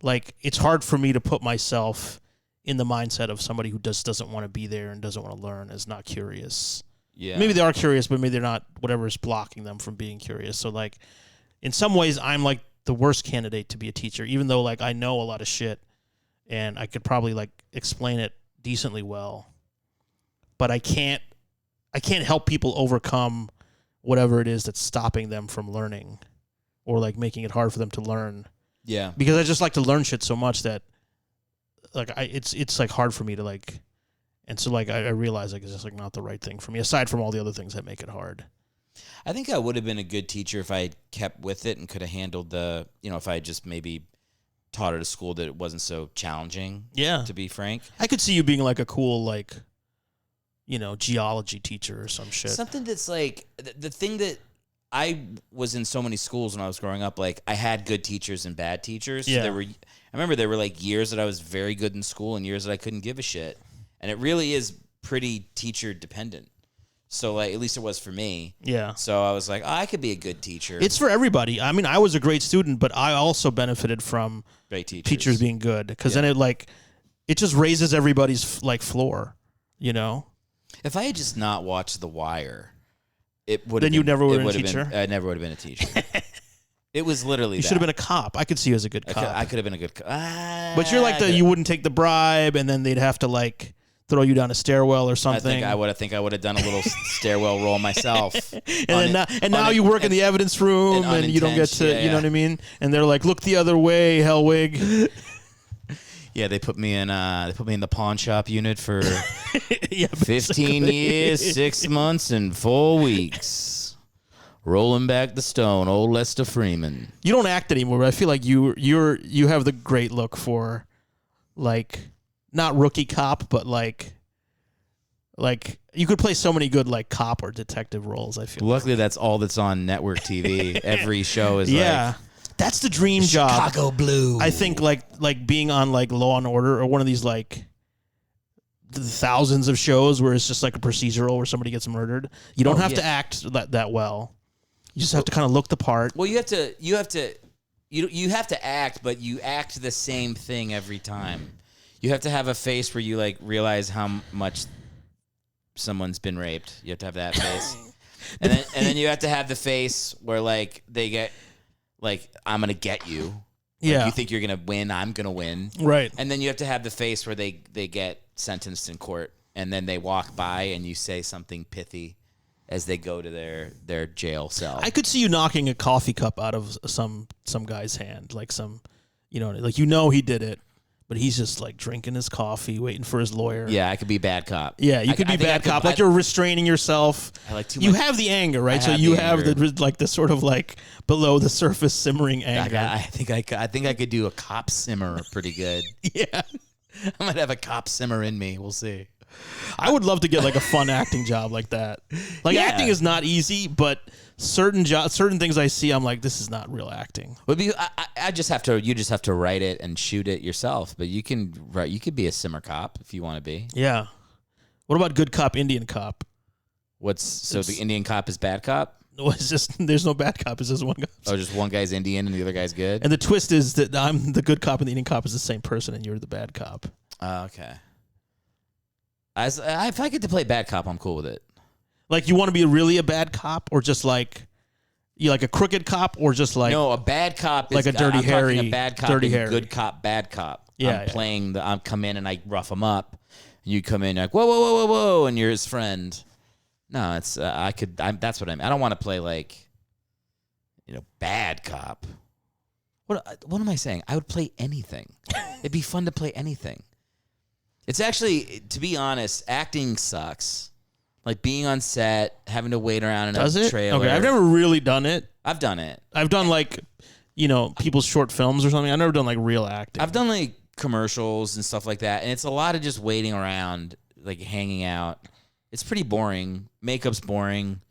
like, it's hard for me to put myself in the mindset of somebody who doesn't want to be there and doesn't want to learn, is not curious. Yeah. Maybe they are curious, but maybe they're not. Whatever is blocking them from being curious. So like, in some ways, I'm like the worst candidate to be a teacher, even though like I know a lot of shit and I could probably like explain it decently well, but I can't help people overcome whatever it is that's stopping them from learning or like making it hard for them to learn. Yeah. Because I just like to learn shit so much that like it's like hard for me to like, and so like I realize like it's just like not the right thing for me, aside from all the other things that make it hard. I think I would have been a good teacher if I had kept with it and could have handled the, if I had just maybe taught at a school that it wasn't so challenging. Yeah. To be frank. I could see you being like a cool, like, geology teacher or some shit. Something that's like, the thing that I was in so many schools when I was growing up, like I had good teachers and bad teachers. Yeah. So I remember there were like years that I was very good in school and years that I couldn't give a shit. And it really is pretty teacher dependent. So, like, at least it was for me. Yeah. So I was like, I could be a good teacher. It's for everybody. I mean, I was a great student, but I also benefited from great teachers being good, because then it just raises everybody's like floor, If I had just not watched The Wire, it would. Then you never would have been a teacher. I never would have been a teacher. It was literally. You should have been a cop. I could see you as a good cop. I could have been a good cop. But you're like you wouldn't take the bribe, and then they'd have to like throw you down a stairwell or something. I think I would have done a little stairwell roll myself. Now you work in the evidence room and you don't get to, you know what I mean? And they're like, look the other way, Hellwig. Yeah, they put me in the pawn shop unit for 15 years, 6 months, and 4 weeks. Rolling back the stone, old Lester Freeman. You don't act anymore, but I feel like you have the great look for like not rookie cop, but like you could play so many good like cop or detective roles, I feel. Luckily, that's all that's on network TV. Every show is like, that's the dream job. Chicago Blue. I think like being on like Law and Order or one of these like the thousands of shows where it's just like a procedural where somebody gets murdered. You don't have to act that well. You just have to kind of look the part. Well, you have to act, but you act the same thing every time. You have to have a face where you like realize how much someone's been raped. You have to have that face, and then you have to have the face where like they get like, I'm gonna get you. Like, you think you're gonna win? I'm gonna win. Right. And then you have to have the face where they get sentenced in court, and then they walk by and you say something pithy as they go to their jail cell. I could see you knocking a coffee cup out of some guy's hand, like some, he did it. But he's just like drinking his coffee, waiting for his lawyer. Yeah, I could be bad cop. Yeah, you could be bad cop. Like you're restraining yourself. I like too much. You have the anger, right? So you have the sort of like below the surface simmering anger. I think I could do a cop simmer pretty good. Yeah, I might have a cop simmer in me. We'll see. I would love to get like a fun acting job like that. Like acting is not easy, but certain things I see, I'm like, this is not real acting. You just have to write it and shoot it yourself. But you could be a simmer cop if you want to be. Yeah. What about good cop, Indian cop? The Indian cop is bad cop? No, it's just there's no bad cop. It's just one guy. Oh, just one guy's Indian and the other guy's good. And the twist is that I'm the good cop and the Indian cop is the same person, and you're the bad cop. Okay. If I get to play bad cop, I'm cool with it. Like, you want to be really a bad cop, or just like you like a crooked cop, or just like no, a bad cop is like a dirty I'm Harry, talking a bad cop, dirty and Harry. Good cop, bad cop. Yeah, I'm come in and I rough him up. And you come in like whoa, and you're his friend. No, it's that's what I mean. I don't want to play like, bad cop. What am I saying? I would play anything. It'd be fun to play anything. It's actually, to be honest, acting sucks. Like being on set, having to wait around in Does a it? trailer. Okay, I've never really done it. I've done it. I've done like, people's short films or something. I've never done like real acting. I've done like commercials and stuff like that, and it's a lot of just waiting around, like hanging out. It's pretty boring. Makeup's boring.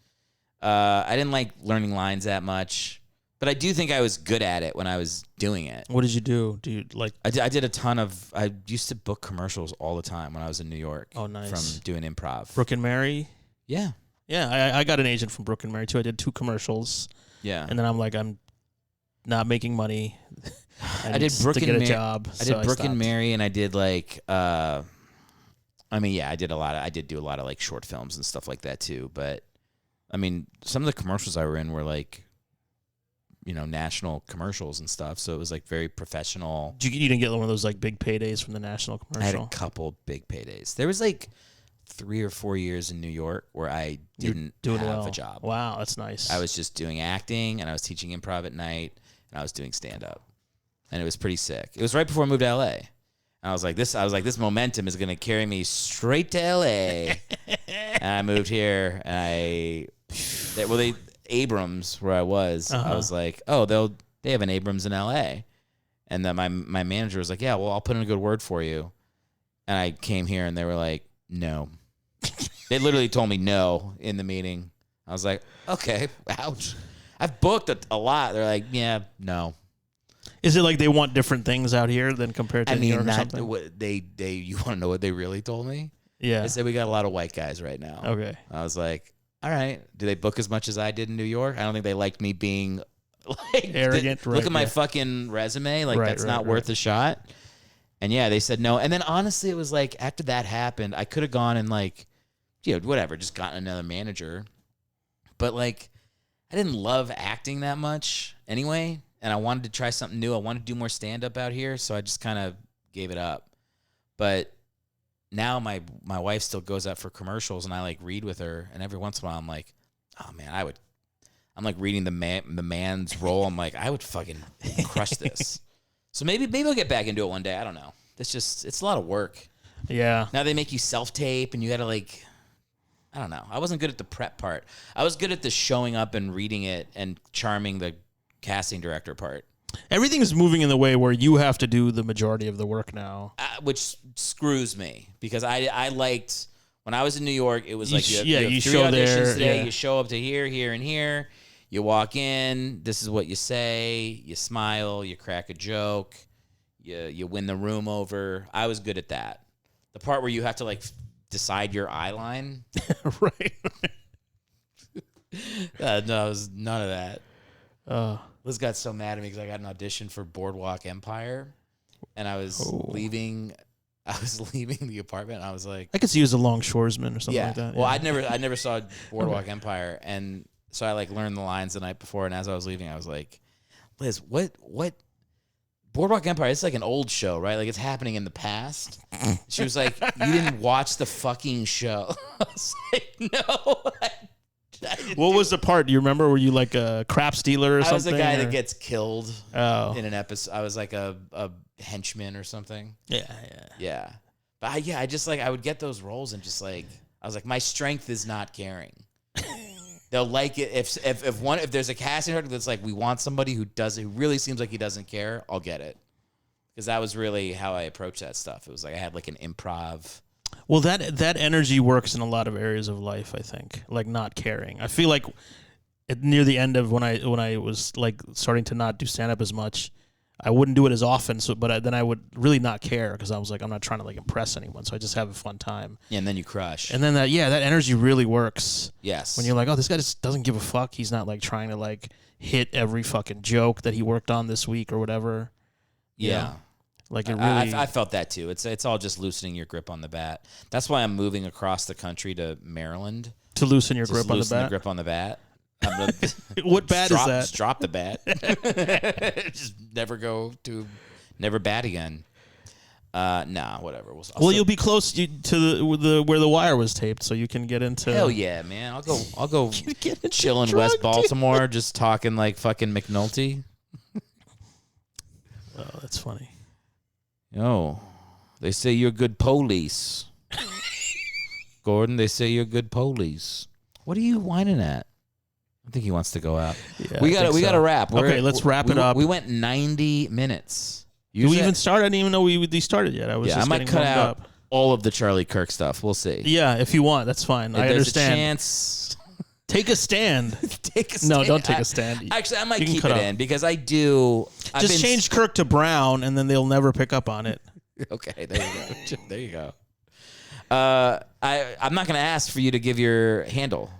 I didn't like learning lines that much, but I do think I was good at it when I was doing it. What did you do? Do you like? I did a ton of. I used to book commercials all the time when I was in New York. Oh, nice. From doing improv. Brooke and Mary. Yeah. Yeah, I got an agent from Brooke and Mary too. I did 2 commercials. Yeah. And then I'm not making money. I did Brooke to and get a job. I did Brooke and Mary, and I did like. I did do a lot of like short films and stuff like that too. But I mean, some of the commercials I were in were like, national commercials and stuff. So it was like very professional. You didn't get one of those like big paydays from the national commercial? I had a couple big paydays. There was like 3 or 4 years in New York where I didn't have a job. Wow, that's nice. I was just doing acting, and I was teaching improv at night, and I was doing stand up, and it was pretty sick. It was right before I moved to LA. And I was like, this momentum is going to carry me straight to LA. And I moved here, and Abrams, where I was, I was like, oh, they have an Abrams in LA. And then my manager was like, yeah, well, I'll put in a good word for you. And I came here, and they were like, no. They literally told me no in the meeting. I was like, okay, ouch. I've booked a lot. They're like, yeah, no. Is it like they want different things out here than compared to New York or something? You want to know what they really told me? Yeah. They said we got a lot of white guys right now. Okay. I was like, all right. Do they book as much as I did in New York? I don't think they liked me being like arrogant. Look at my fucking resume. Like that's not worth a shot. And yeah, they said no. And then honestly, it was like after that happened, I could have gone and like, whatever, just gotten another manager. But like, I didn't love acting that much anyway. And I wanted to try something new. I wanted to do more stand-up out here, so I just kind of gave it up. But now my wife still goes out for commercials, and I like read with her. And every once in a while, I'm like, oh man, I'm like reading the man's role. I'm like, I would fucking crush this. So maybe I'll get back into it one day. I don't know. It's a lot of work. Yeah. Now they make you self-tape, and you got to like, I don't know. I wasn't good at the prep part. I was good at the showing up and reading it and charming the casting director part. Everything is moving in the way where you have to do the majority of the work now, which screws me because I liked when I was in New York. It was like you have 3 show auditions there, today. yeah. You show up to here, and here. You walk in. This is what you say. You smile. You crack a joke. You win the room over. I was good at that. The part where you have to like decide your eye line. Right. No, it was none of that. Liz got so mad at me because I got an audition for Boardwalk Empire, and I was leaving. I was leaving the apartment. I was like, I could see you as a longshoresman or something like that. Well, I never saw Boardwalk Empire, and so I like learned the lines the night before. And as I was leaving, I was like, Liz, what? Boardwalk Empire? It's like an old show, right? Like it's happening in the past. She was like, you didn't watch the fucking show. I was like, no. What was the part? Do you remember? Were you like a crap stealer or something? I was the guy that gets killed in an episode. I was like a henchman or something. Yeah. But I just like, I would get those roles and just like, I was like, my strength is not caring. They'll like it if there's a casting director that's like, we want somebody who really seems like he doesn't care. I'll get it, because that was really how I approached that stuff. It was like I had like an improv. Well, that energy works in a lot of areas of life, I think, like not caring. I feel like near the end of when I was like starting to not do stand up as much, I wouldn't do it as often. But then I would really not care because I was like, I'm not trying to like impress anyone, so I just have a fun time. Yeah, and then you crush. And then that energy really works. Yes. When you're like, oh, this guy just doesn't give a fuck. He's not like trying to like hit every fucking joke that he worked on this week or whatever. Yeah. Like it really. I felt that too. It's all just loosening your grip on the bat. That's why I'm moving across the country to Maryland to loosen your grip on the bat. Loosen the grip on the bat. What bat is that? Just drop the bat. Just never bat again. Nah, whatever. You'll be close to the where the wire was taped, so you can get into. Hell yeah, man! I'll go chill in West Baltimore, just talking like fucking McNulty. Oh, that's funny. Oh, they say you're good police. Gordon, they say you're good police. What are you whining at? I think he wants to go out. Yeah, we got to wrap. Okay, let's wrap it up. We went 90 minutes. Did we even start? I didn't even know we started yet. I might cut out all of the Charlie Kirk stuff. We'll see. Yeah, if you want, that's fine. I understand. There's a chance. Take a stand. Take a stand. No, don't take a stand. Actually, I might keep it in because I do. Just change Kirk to Brown, and then they'll never pick up on it. Okay, there you go. There you go. I'm not going to ask for you to give your handle.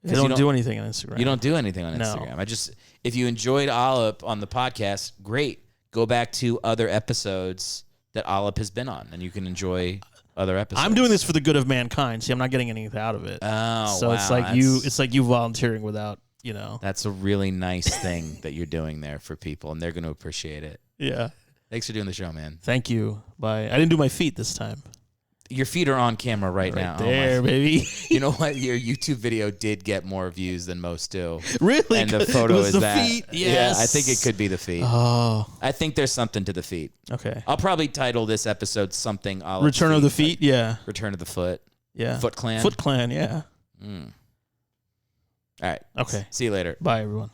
I don't do anything on Instagram. You don't do anything on Instagram. No. If you enjoyed Aalap on the podcast, great. Go back to other episodes that Aalap has been on, and you can enjoy other episodes. I'm doing this for the good of mankind. See, I'm not getting anything out of it. Oh, so wow. It's like you volunteering without, That's a really nice thing that you're doing there for people, and they're going to appreciate it. Yeah. Thanks for doing the show, man. Thank you. Bye. I didn't do my feet this time. Your feet are on camera right now. There, baby. You know what? Your YouTube video did get more views than most do. Really? And the photo is the that. Feet? Yes. Yeah, I think it could be the feet. Oh. I think there's something to the feet. Okay. I'll probably title this episode something. Return of the Feet? Yeah. Return of the Foot. Yeah. Foot Clan. Foot Clan, yeah. All right. Okay. See you later. Bye, everyone.